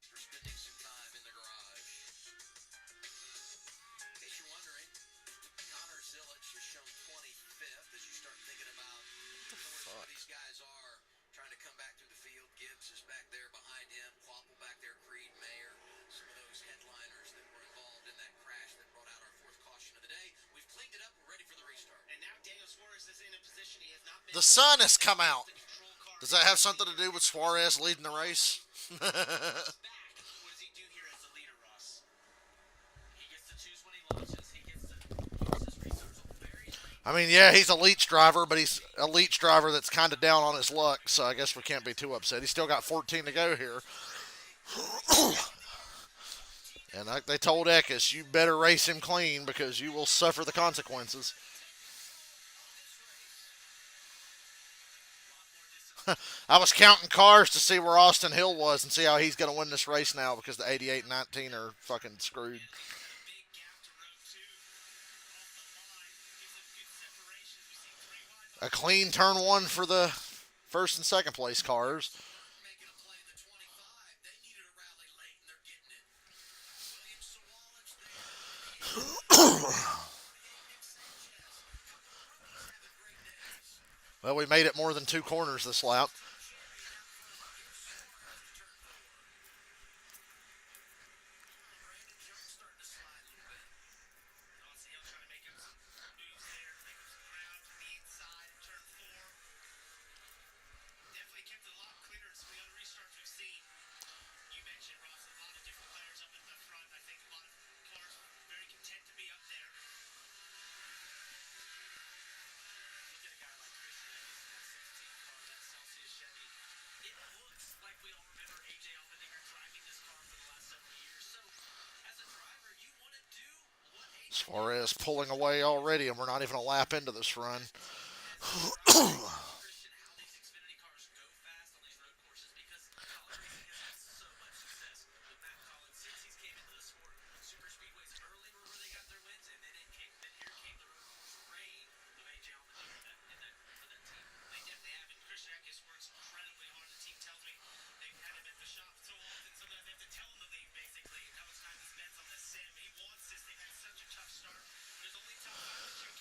For spending some time in the garage. In case you're wondering, Connor Zilic has shown 25th as you start thinking about where some of these guys are trying to come back through the field. Gibbs is back there behind him. Quapple back there. Creed Mayer. Some of those headliners that were involved in that crash that brought out our 4th caution of the day. We've cleaned it up. We're ready for the restart. And now Daniel Suarez is in a position he has not been. The sun has come out. The control car. Does that have something to do with Suarez leading the race? Back. What does he do here as the leader, Ross? He gets to choose when he launches. He gets to launch his restarts very late. I mean, yeah, he's a Leach driver, but he's a Leach driver that's kind of down on his luck, so I guess we can't be too upset. He's still got 14 to go here. And like they told Eckes, you better race him clean because you will suffer the consequences. I was counting cars to see where Austin Hill was and see how he's going to win this race now because the 88 and 19 are fucking screwed. Big gap to row 2. Off the line. Gives him good separation. We see 3 wide. A clean turn 1 for the first and second place cars. Making a play in the 25. They needed a rally late, and they're getting it. William Sawallips there. Well, we made it more than 2 corners this lap. Suarez pulling away already, and we're not even a lap into this run. Christian, how these Xfinity cars go fast on these road courses because Collin Racing has had so much success with Matt Collins since he's came into the sport. Super speedways early were where they got their wins, and then here came the road course reign of AJ Allmendinger for that team. They definitely have, and Christian Eckes works incredibly hard. The team tells me they've had him at the shop so often, sometimes they have to tell him to leave basically how much time he spends on this sim. He wants this. They've had such a tough start, but there's only tough times that you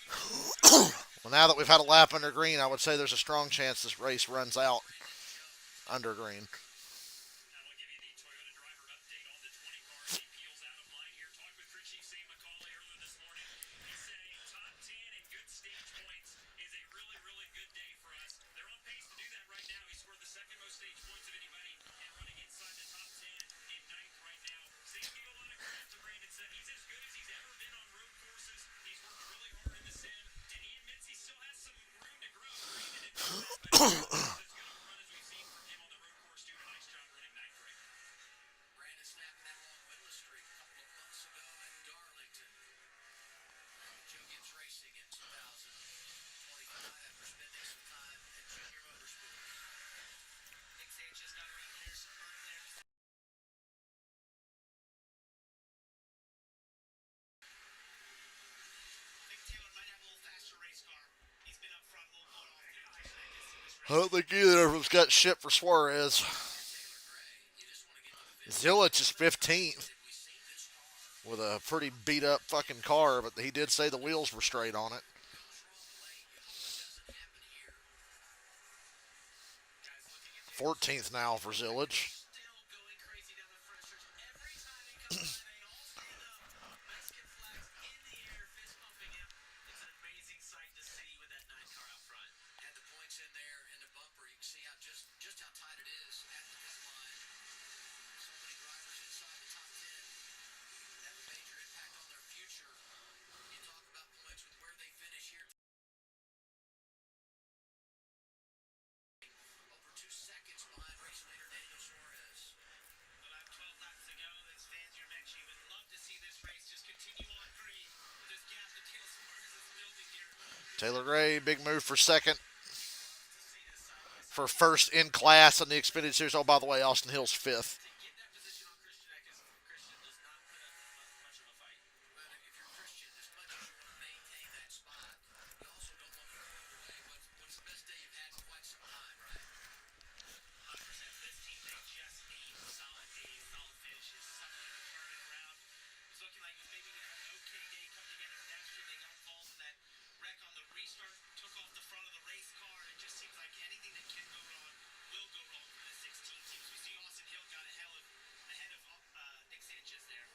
keep Well, now that we've had a lap under green, I would say there's a strong chance this race runs out under green. Now I'll give you the Toyota driver update on the 20 cars. He peels out of line here. Talked with crew chief Sam McCauley earlier this morning. He said a top 10 and good stage points is a really, really good day for us. They're on pace to do that right now. He scored the second most stage points of anybody and running inside the top 10 in ninth right now. Sam gave a lot of credit to Brandon. Said he's as good as he's ever been on road courses. He's worked really hard in the sim, and he admits he still has some room to grow. Brandon didn't know that, but as good of a run as we've seen from him on the road course, doing a nice job running ninth right now. Brandon snapping that long winless streak a couple of months ago at Darlington. Joe Gibbs Racing in 2025 after spending some time at Junior Motorsports. Nick Sanchez got around Harrison Burton there. Nick Taylor might have a little faster race car. He's been up front a little more often. Christian Eckes in this race. I don't think either of them's got shit for Suarez. Zilich is 15th with a pretty beat up fucking car, but he did say the wheels were straight on it. 14th now for Zilich. Still going crazy down the front stretch. Every time he comes in, they all stand up. Mexican flags in the air, fist pumping him. It's an amazing sight to see with that 9 car out front. Had the points in there in the bumper. You can see how just how tight it is at the cut line. So many drivers inside the top 10 have a major impact on their future. You talk about points with where they finish here. Over 2 seconds behind race leader Daniel Suarez. About 12 laps to go. As fans, you mentioned you would love to see this race just continue on green. With this gap that Daniel Suarez is building here. Taylor Gray, big move for second. To see this side by side. For first in class in the Xfinity Series. Oh, by the way, Austin Hill's fifth. To get that position on Christian Eckes, Christian does not put up much of a fight. But if you're Christian, as much as you want to maintain that spot, you also don't want to throw it away. What's the best day you've had in quite some time, right? 100%. This team, they just need solid days, solid finishes, something to turn it around. It was looking like it was maybe going to have an okay day come together for last year. They got involved in that wreck on the restart, took off the front of the race car. It just seems like anything that can go wrong will go wrong for the 16 teams. We see Austin Hill got ahead of Nick Sanchez there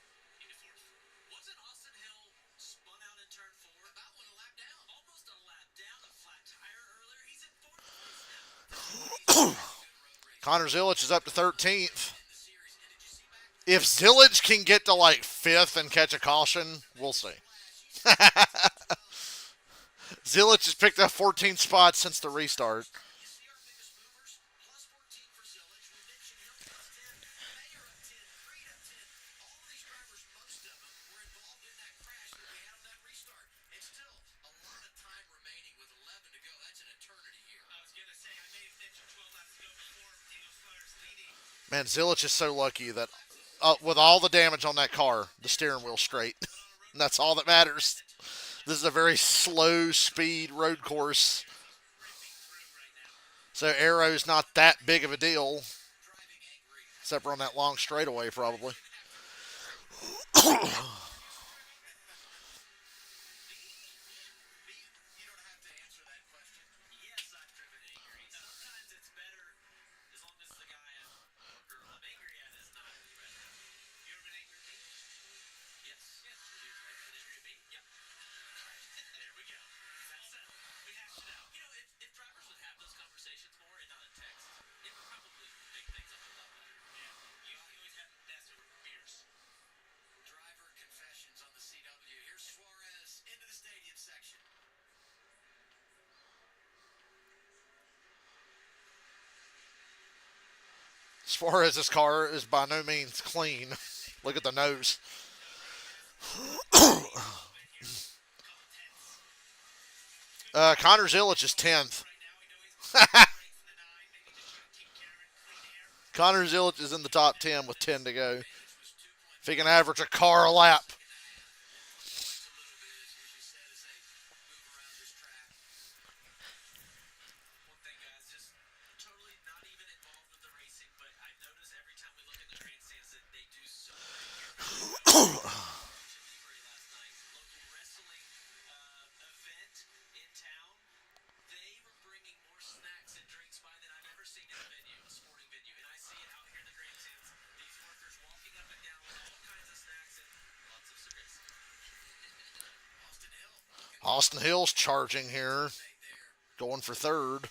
into fourth. Wasn't Austin Hill spun out in turn 4? About one a lap down. Almost a lap down, a flat tire earlier. He's in 4th place now. Connor Zilich is up to 13th. In the series, and did you see back If Zilich can get to like 5th and catch a caution, we'll see. Zilich has picked up 14 spots since the restart. you see our biggest movers? Plus 14 for Zilich. We mentioned him plus 10. Mayer up 10. Creed up 10. All of these drivers, most of them, were involved in that crash that we had on that restart. And still, a lot of time remaining with 11 to go. That's an eternity here. I was going to say, I may have mentioned 12 laps ago before Daniel Suarez leading. Man, Zilich is so lucky that with all the damage on that car, the steering wheel's straight. And that's all that matters. This is a very slow speed road course. So Arrow's not that big of a deal. Except for on that long straightaway, probably. You don't have to answer that question. Yes, I've driven angry. Sometimes it's better as long as the guy or girl I'm angry at is not red. You ever been angry at me? Yes. Yes. You ever been angry at me? Yep. There we go. That's settled. We hashed it out. You know, if drivers would have those conversations more and not in text, it would probably make things a whole lot better. Yeah. You always have best over beers. Driver confessions on the CW. Here's Suarez into the stadium section. Suarez's car is by no means clean. Look at the nose. Connor Zillich is 10th. Connor Zillich is in the top 10 with 10 to go. If he can average a car a lap. One thing, guys, just totally not even involved with the racing, but I notice every time we look in the grandstands that they do so many different last night. Local wrestling event in town. They were bringing more snacks and drinks by than I've ever seen in a venue, a sporting venue. And I see it out here in the grandstands. These workers walking up and down with all kinds of snacks and lots of cigarettes. Austin Hill's charging here. Going for third.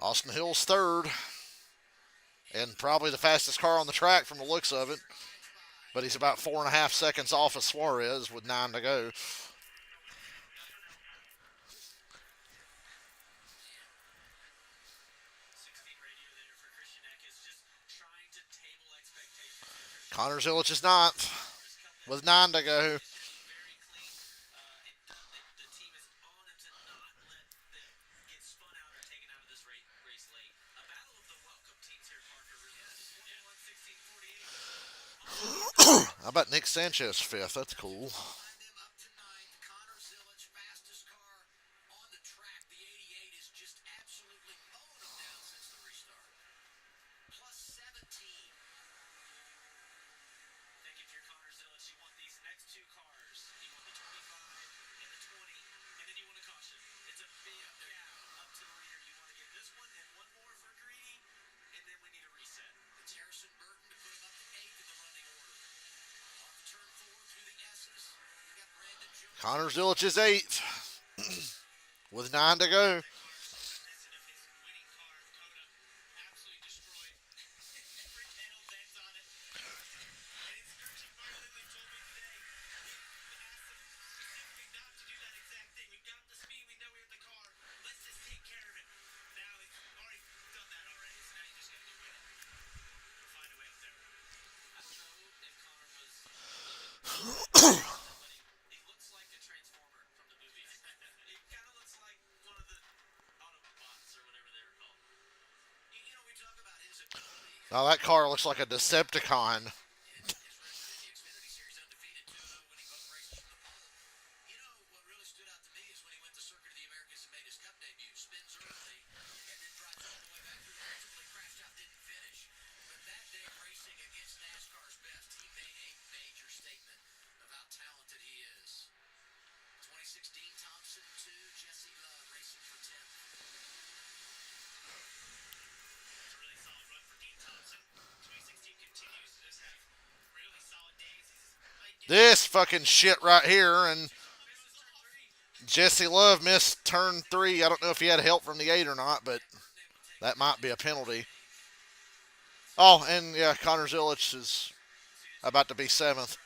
Austin Hill's third. And probably the fastest car on the track from the looks of it. But he's about 4.5 seconds off of Suarez with 9 to go. Connor Zillich is 9th with 9 to go. How about Nick Sanchez 5th? That's cool. Connor Zillich is 8th with 9 to go. Now that car looks like a Decepticon. Xfinity Series undefeated 2-0 winning both races from the pole. You know what really stood out to me is when he went to Circuit of the Americas and made his Cup debut. Spins early and then drives all the way back through. Ultimately crashed out, didn't finish. But that day racing against NASCAR's best, he made a major statement of how talented he is. 2016 Thompson 2, Jesse Love racing for 10th. This fucking shit right here, and Jesse Love missed turn 3. I don't know if he had help from the 8 or not, but that might be a penalty. Oh, and yeah, Connor Zillich is about to be 7th.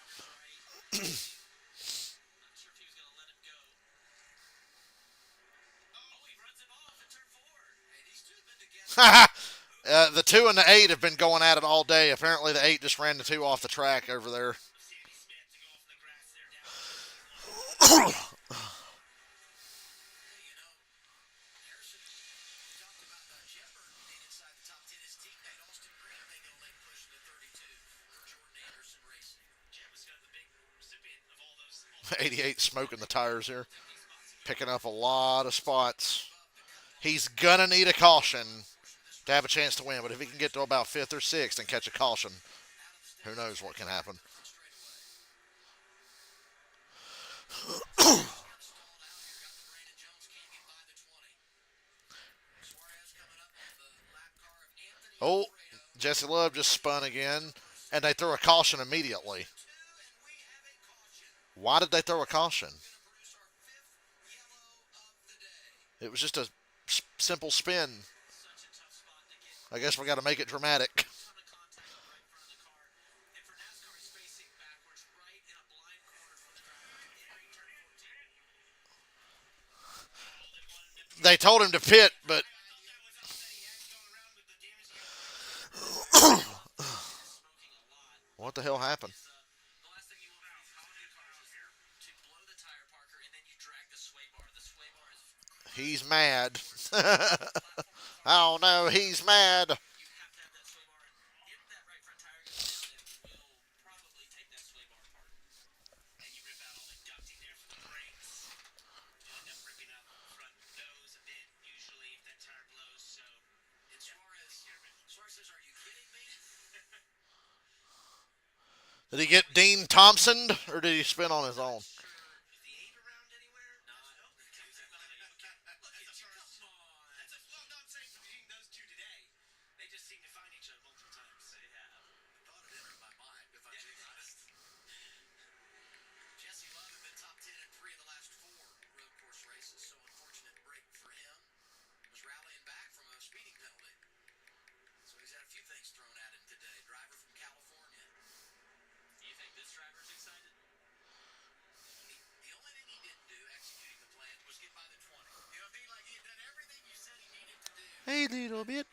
The 2 and the 8 have been going at it all day. Apparently the 8 just ran the 2 off the track over there. '88 smoking the tires here, picking up a lot of spots. He's gonna need a caution to have a chance to win, but if he can get to about 5th or 6th and catch a caution, who knows what can happen. Oh, Jesse Love just spun again, and they threw a caution immediately. Why did they throw a caution? It was just a simple spin. I guess we got to make it dramatic. They told him to pit, but what the hell happened? He's mad. Oh no, he's mad. Did he get Dean Thompson or did he spin on his own? Hey, little bit.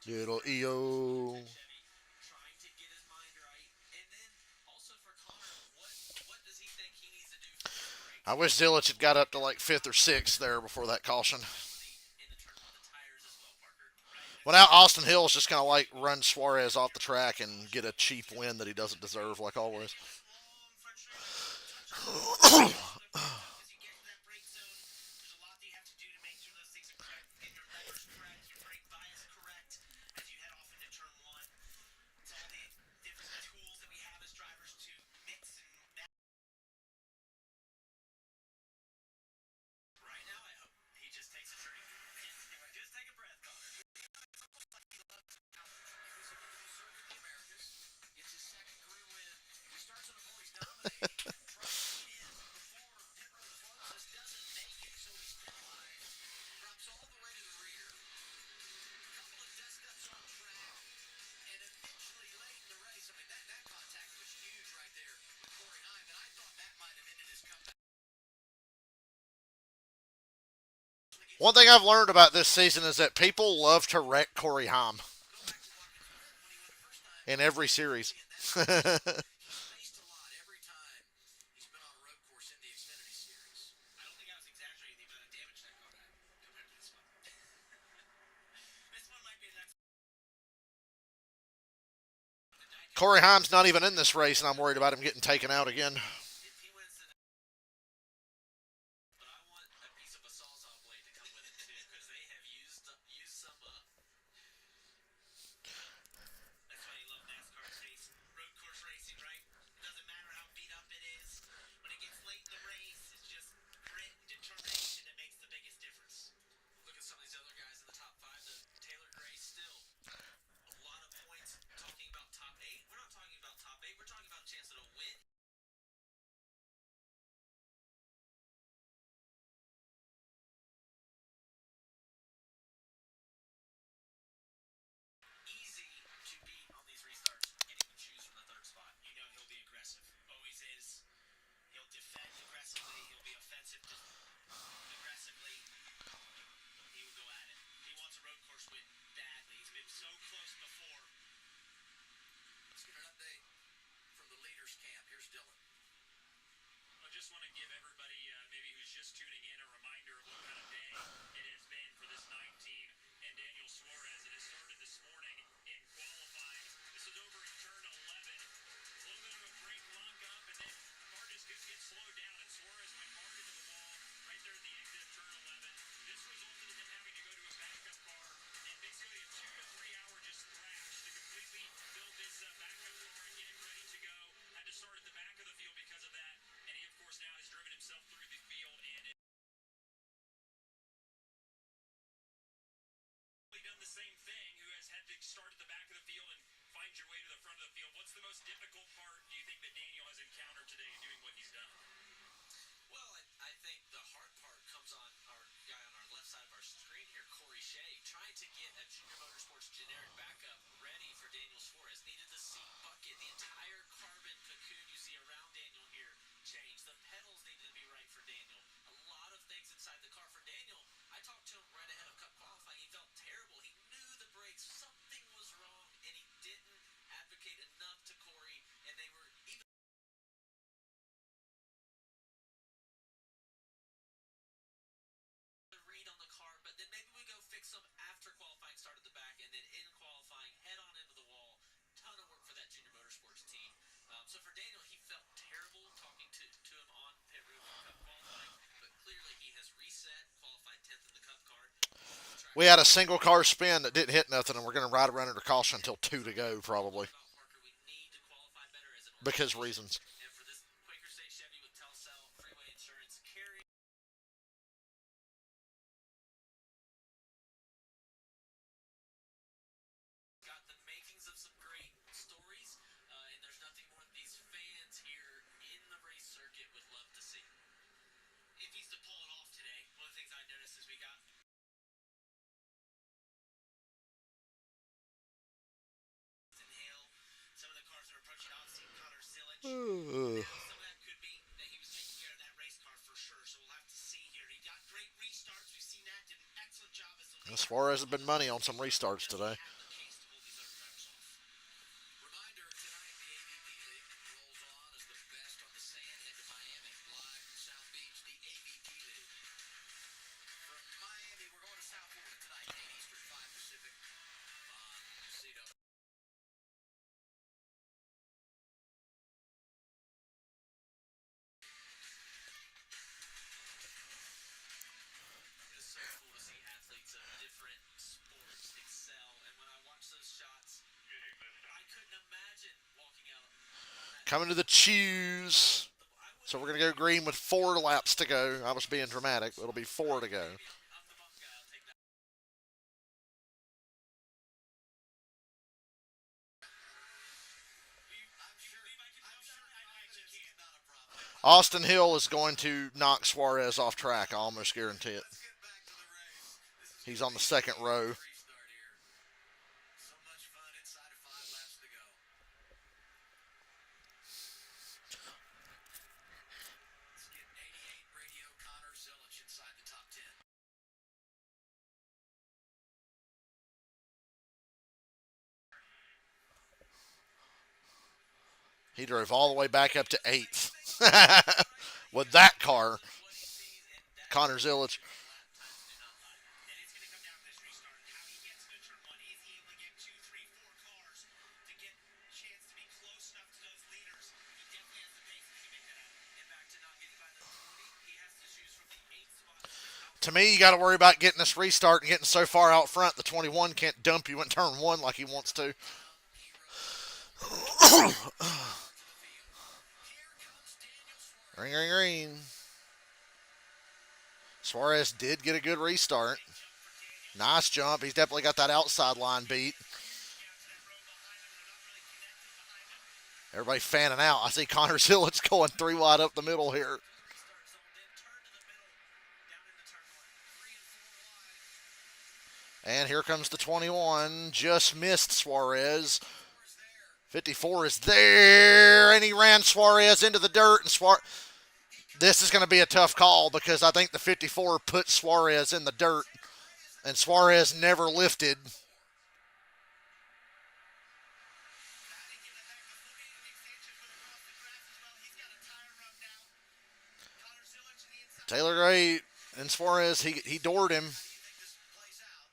Little EO. I wish Zilich had got up to like fifth or sixth there before that caution. Well, now Austin Hill's just kind of like run Suarez off the track and get a cheap win that he doesn't deserve, like always. One thing I've learned about this season is that people love to wreck Corey Haim in every series. Corey Haim's not even in this race, and I'm worried about him getting taken out again. had to start at the back of the field and find your way to the front of the field. What's the most difficult part, do you think, that Daniel has encountered today in doing what he's done? Well, I think the hard part comes on our guy on our left side of our screen here, Corey Shea, trying to get a Junior Motorsports generic backup ready for Daniel Suarez. Needed the seat bucket, the entire carbon cocoon you see around Daniel here changed. The pedals needed to be right for Daniel. A lot of things inside the car for Daniel. I talked to him right ahead of Cup qualifying. He felt terrible. He knew the brakes, something was wrong, and he didn't advocate enough to Corey, and they were even the read on the car, but then maybe we go fix them after qualifying started the back, and then in qualifying, head on into the wall. Ton of work for that Junior Motorsports team. So for Daniel, he felt terrible talking to him on pit road for Cup qualifying, but clearly he has reset, qualified 10th in the Cup car. We had a single car spin that didn't hit nothing, and we're going to ride around under caution until 2 to go, probably. Parker, we need to qualify better as an Because reasons. and for this Quaker State Chevy with Telcel Freeway Insurance, carry got the makings of some great stories, and there's nothing more that these fans here in the race circuit would love to see. If he's to pull it off today, one of the things I noticed is we got Hill, some of the cars that are approaching Odyssey, Connor Zillage. Some of that could be that he was taking care of that race car for sure, so we'll have to see here. He got great restarts. We've seen that. Did an excellent job as the leader. Suarez has been money on some restarts today. Have the pace to hold these other drivers off. Reminder tonight, the AVP League rolls on as the best on the sand head to Miami. Live from South Beach, the AVP League. From Miami, we're going to South Florida tonight, 8 Eastern, 5 Pacific on CW. It is so cool to see athletes of different sports excel, and when I watch those shots, I couldn't imagine walking out on that. Coming to the choose. So we're going to go green with 4 laps to go. I was being dramatic. It'll be 4 to go. I'm the bump guy. I'll take that. Austin Hill is going to knock Suarez off track. I almost guarantee it. He's on the second row. Restart here. So much fun inside of 5 laps to go. Let's get 88 radio Connor Zillage inside the top 10. He drove all the way back up to 8th with that car. Connor Zillage. And it's going to come down to this restart. How he gets to turn one. Is he able to get 2, 3, 4 cars to get a chance to be close enough to those leaders? He definitely has the pace to make that happen. And back to not getting by the 20. He has to choose from the 8th spot. To me, you got to worry about getting this restart and getting so far out front. The 21 can't dump you in turn 1 like he wants to. Ring, ring, ring. Suarez did get a good restart. Nice jump. He's definitely got that outside line beat. Everybody fanning out. I see Connor Zillage going 3 wide up the middle here. And here comes the 21. Just missed Suarez. 54 is there, and he ran Suarez into the dirt. And this is going to be a tough call because I think the 54 put Suarez in the dirt, and Suarez never lifted. Taylor Gray and Suarez, he doored him.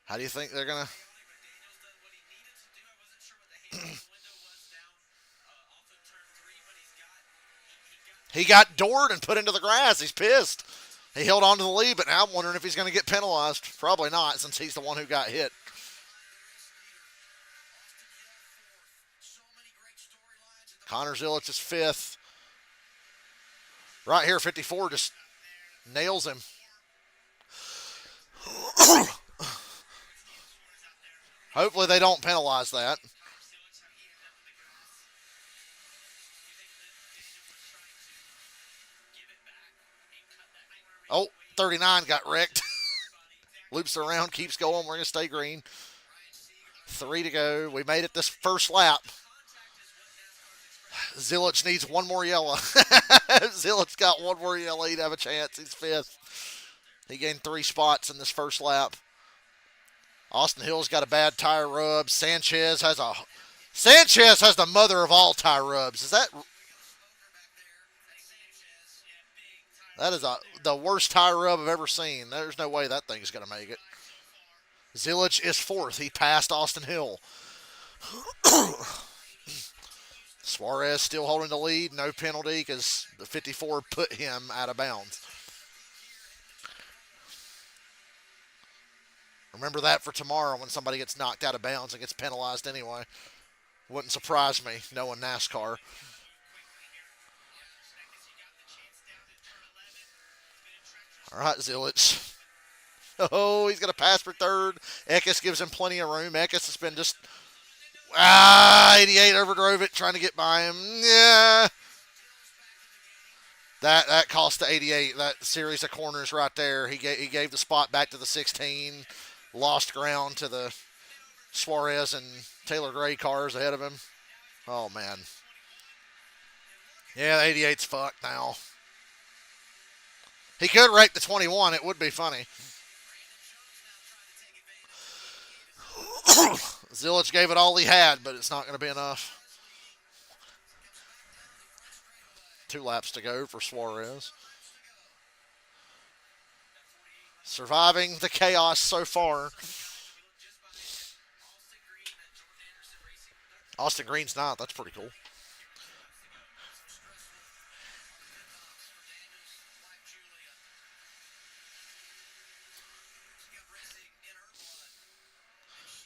How do you think they're going to... He got doored and put into the grass. He's pissed. He held on to the lead, but now I'm wondering if he's going to get penalized. Probably not, since he's the one who got hit. Connor Zillage is 5th. Right here, 54 just nails him. Hopefully they don't penalize that. Oh, 39 got wrecked. Loops around, keeps going. We're going to stay green. 3 to go. We made it this first lap. Zilich needs one more yellow. Zilich got one more yellow. He'd have a chance. He's 5th. He gained 3 spots in this first lap. Austin Hill's got a bad tire rub. Sanchez has the mother of all tire rubs. Is that is the worst tire rub I've ever seen. There's no way that thing's going to make it. Zilich is 4th. He passed Austin Hill. Suarez still holding the lead. No penalty because the 54 put him out of bounds. Remember that for tomorrow when somebody gets knocked out of bounds and gets penalized anyway. Wouldn't surprise me knowing NASCAR. All right, Zilich. Oh, he's going to pass for 3rd. Eckes gives him plenty of room. Eckes has been just... 88 overdrove it, trying to get by him. Yeah. That cost the 88. That series of corners right there. He gave the spot back to the 16. Lost ground to the Suarez and Taylor Gray cars ahead of him. Oh, man. Yeah, the 88's fucked now. He could rake the 21. It would be funny. Zilich gave it all he had, but it's not going to be enough. 2 laps to go for Suarez. Surviving the chaos so far. Austin Green's not. That's pretty cool.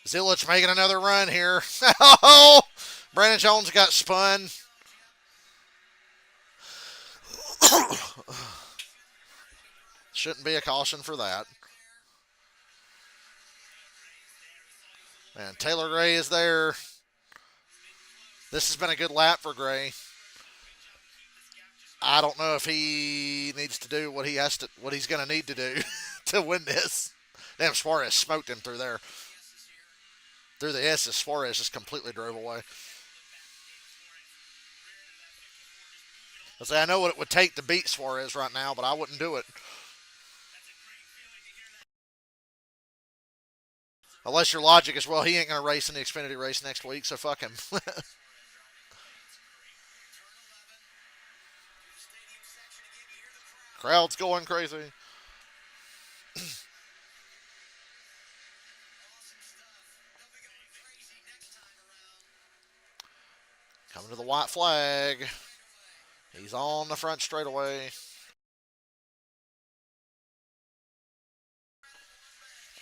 Zilich making another run here. Oh, Brandon Jones got spun. Shouldn't be a caution for that. And Taylor Gray is there. This has been a good lap for Gray. I don't know if he needs to do what he's going to need to do to win this. Damn, Suarez smoked him through there. Through the S's, Suarez just completely drove away. I know what it would take to beat Suarez right now, but I wouldn't do it. Unless your logic is, well, he ain't going to race in the Xfinity race next week, so fuck him. Crowd's going crazy. Coming to the white flag. He's on the front straightaway.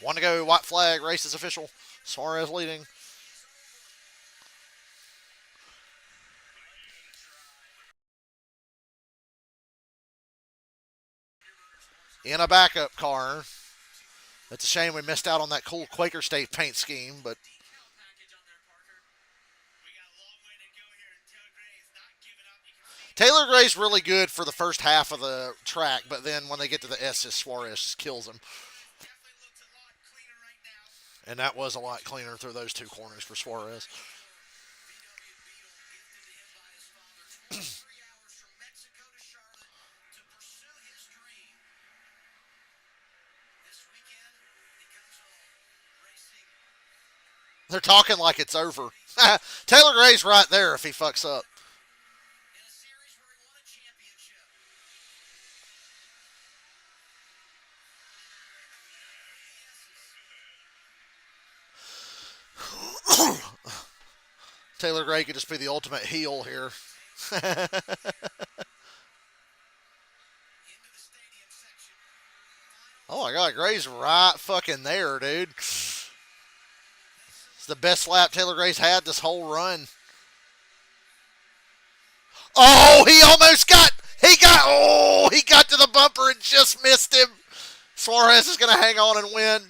One to go, white flag, race is official. Suarez leading. In a backup car. It's a shame we missed out on that cool Quaker State paint scheme, but Taylor Gray's really good for the first half of the track, but then when they get to the S's, Suarez just kills him. And that was a lot cleaner through those 2 corners for Suarez. They're talking like it's over. Taylor Gray's right there if he fucks up. Taylor Gray could just be the ultimate heel here. Oh my God, Gray's right fucking there, dude. It's the best lap Taylor Gray's had this whole run. Oh, he got to the bumper and just missed him. Suarez is going to hang on and win.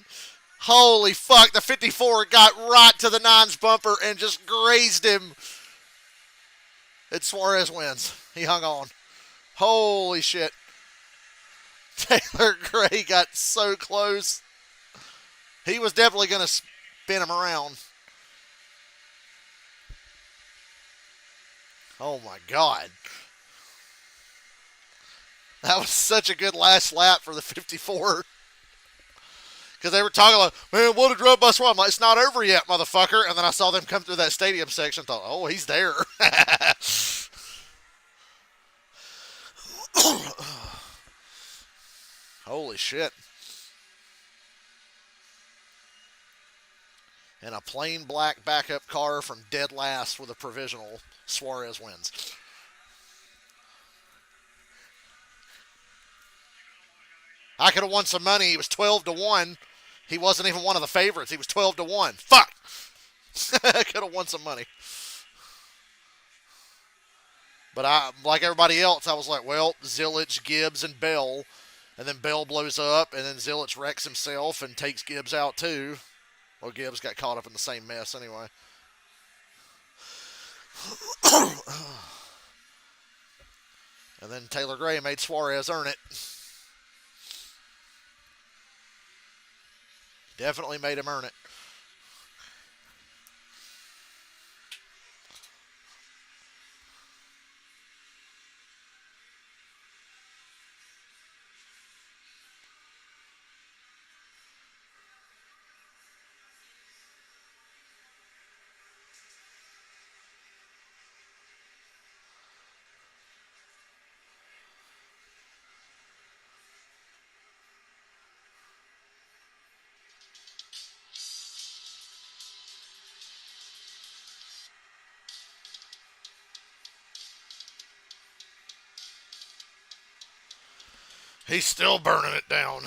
Holy fuck, the 54 got right to the nines bumper and just grazed him. And Suarez wins. He hung on. Holy shit. Taylor Gray got so close. He was definitely going to spin him around. Oh my God. That was such a good last lap for the 54. Because they were talking like, man, what a drove by Suarez. I'm like, it's not over yet, motherfucker. And then I saw them come through that stadium section. Thought, oh, he's there. Holy shit. And a plain black backup car from dead last with a provisional. Suarez wins. I could have won some money. He was 12-1. He wasn't even one of the favorites. He was 12-1. Fuck. I could have won some money. But I, like everybody else, I was like, well, Zillich, Gibbs, and Bell. And then Bell blows up, and then Zillich wrecks himself and takes Gibbs out too. Well, Gibbs got caught up in the same mess anyway. And then Taylor Gray made Suarez earn it. Definitely made him earn it. He's still burning it down.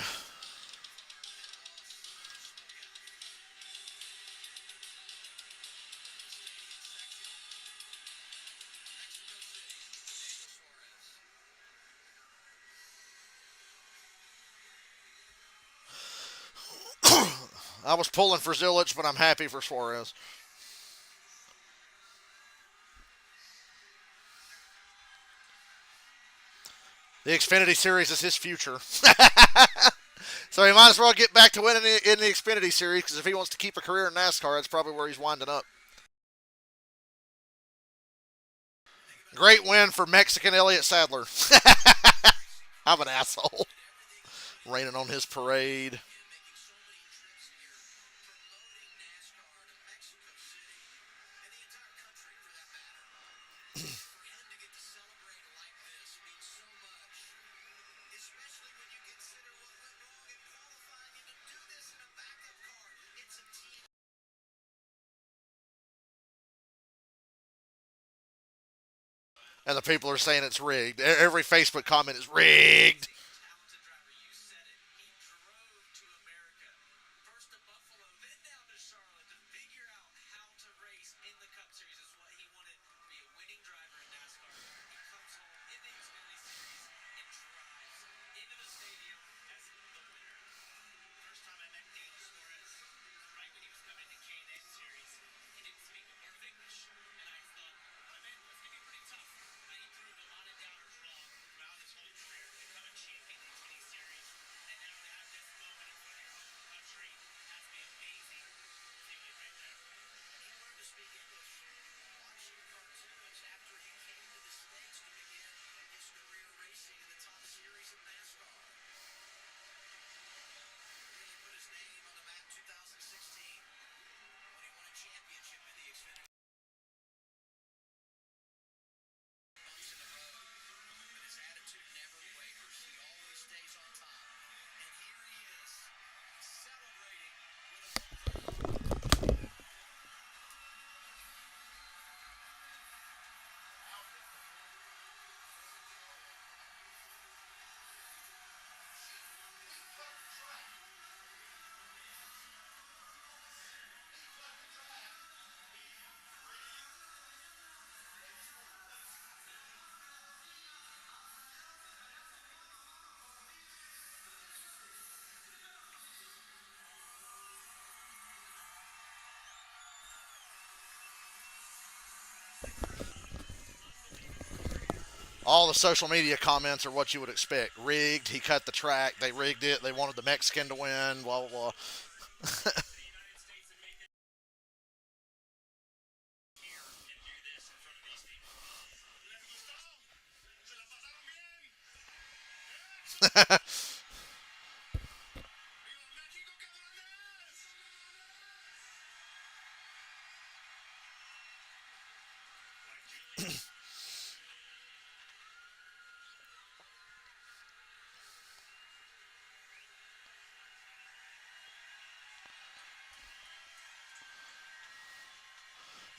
I was pulling for Zillich, but I'm happy for Suarez. The Xfinity Series is his future. So he might as well get back to winning in the Xfinity Series, because if he wants to keep a career in NASCAR, that's probably where he's winding up. Great win for Mexican Elliott Sadler. I'm an asshole. Raining on his parade. And the people are saying it's rigged. Every Facebook comment is rigged. All the social media comments are what you would expect. Rigged. He cut the track. They rigged it. They wanted the Mexican to win. Blah blah blah.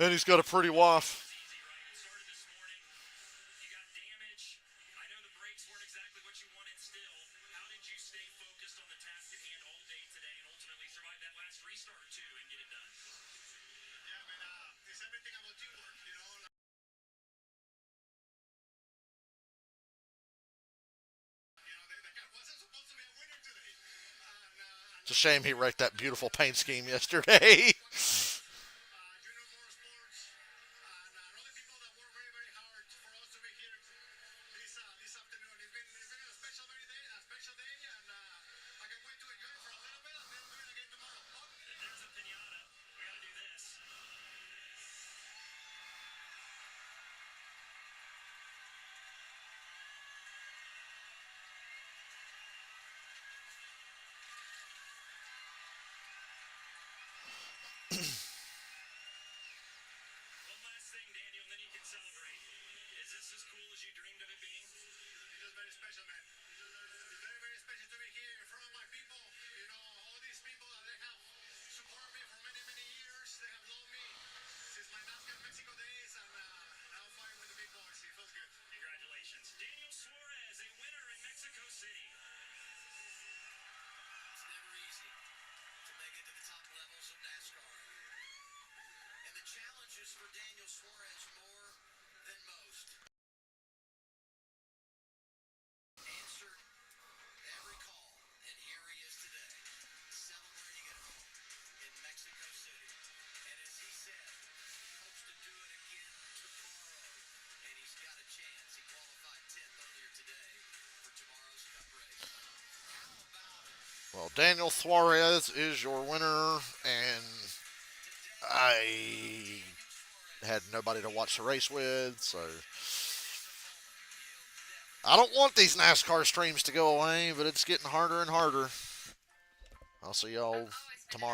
And he's got a pretty wife. Easy, right? It started this morning. You got damage. I know the brakes weren't exactly what you wanted still. How did you stay focused on the task at hand all day today and ultimately survive that last restart too and get it done? Yeah, man, it's everything about teamwork, you know. The guy wasn't supposed to be a winner today. It's a shame he wrecked that beautiful paint scheme yesterday. Junior Motorsports and all the people that work very, very hard for us to be here this afternoon. It's been a special day, and I can't wait to enjoy it for a little bit and then do it again tomorrow. Oh, There's a pinata. We got to do this. One last thing, Daniel, and then you can celebrate. Is this as cool as you dreamed of it being? it's just very special, man. It's very, very special to be here in front of my people. You know, all these people that they have supported me for many, many years. They have known me since my NASCAR Mexico days, and now fighting with the big boys. It feels good. Congratulations. Daniel Suarez, a winner in Mexico City. It's never easy to make it to the top levels of NASCAR. And the challenges for Daniel Suarez more than most. Answered every call, and here he is today, celebrating at home in Mexico City. And as he said, he hopes to do it again tomorrow. And he's got a chance. He qualified 10th earlier today for tomorrow's Cup race. How about it? Well, Daniel Suarez is your winner, and I had nobody to watch the race with, so I don't want these NASCAR streams to go away, but it's getting harder and harder. I'll see y'all tomorrow.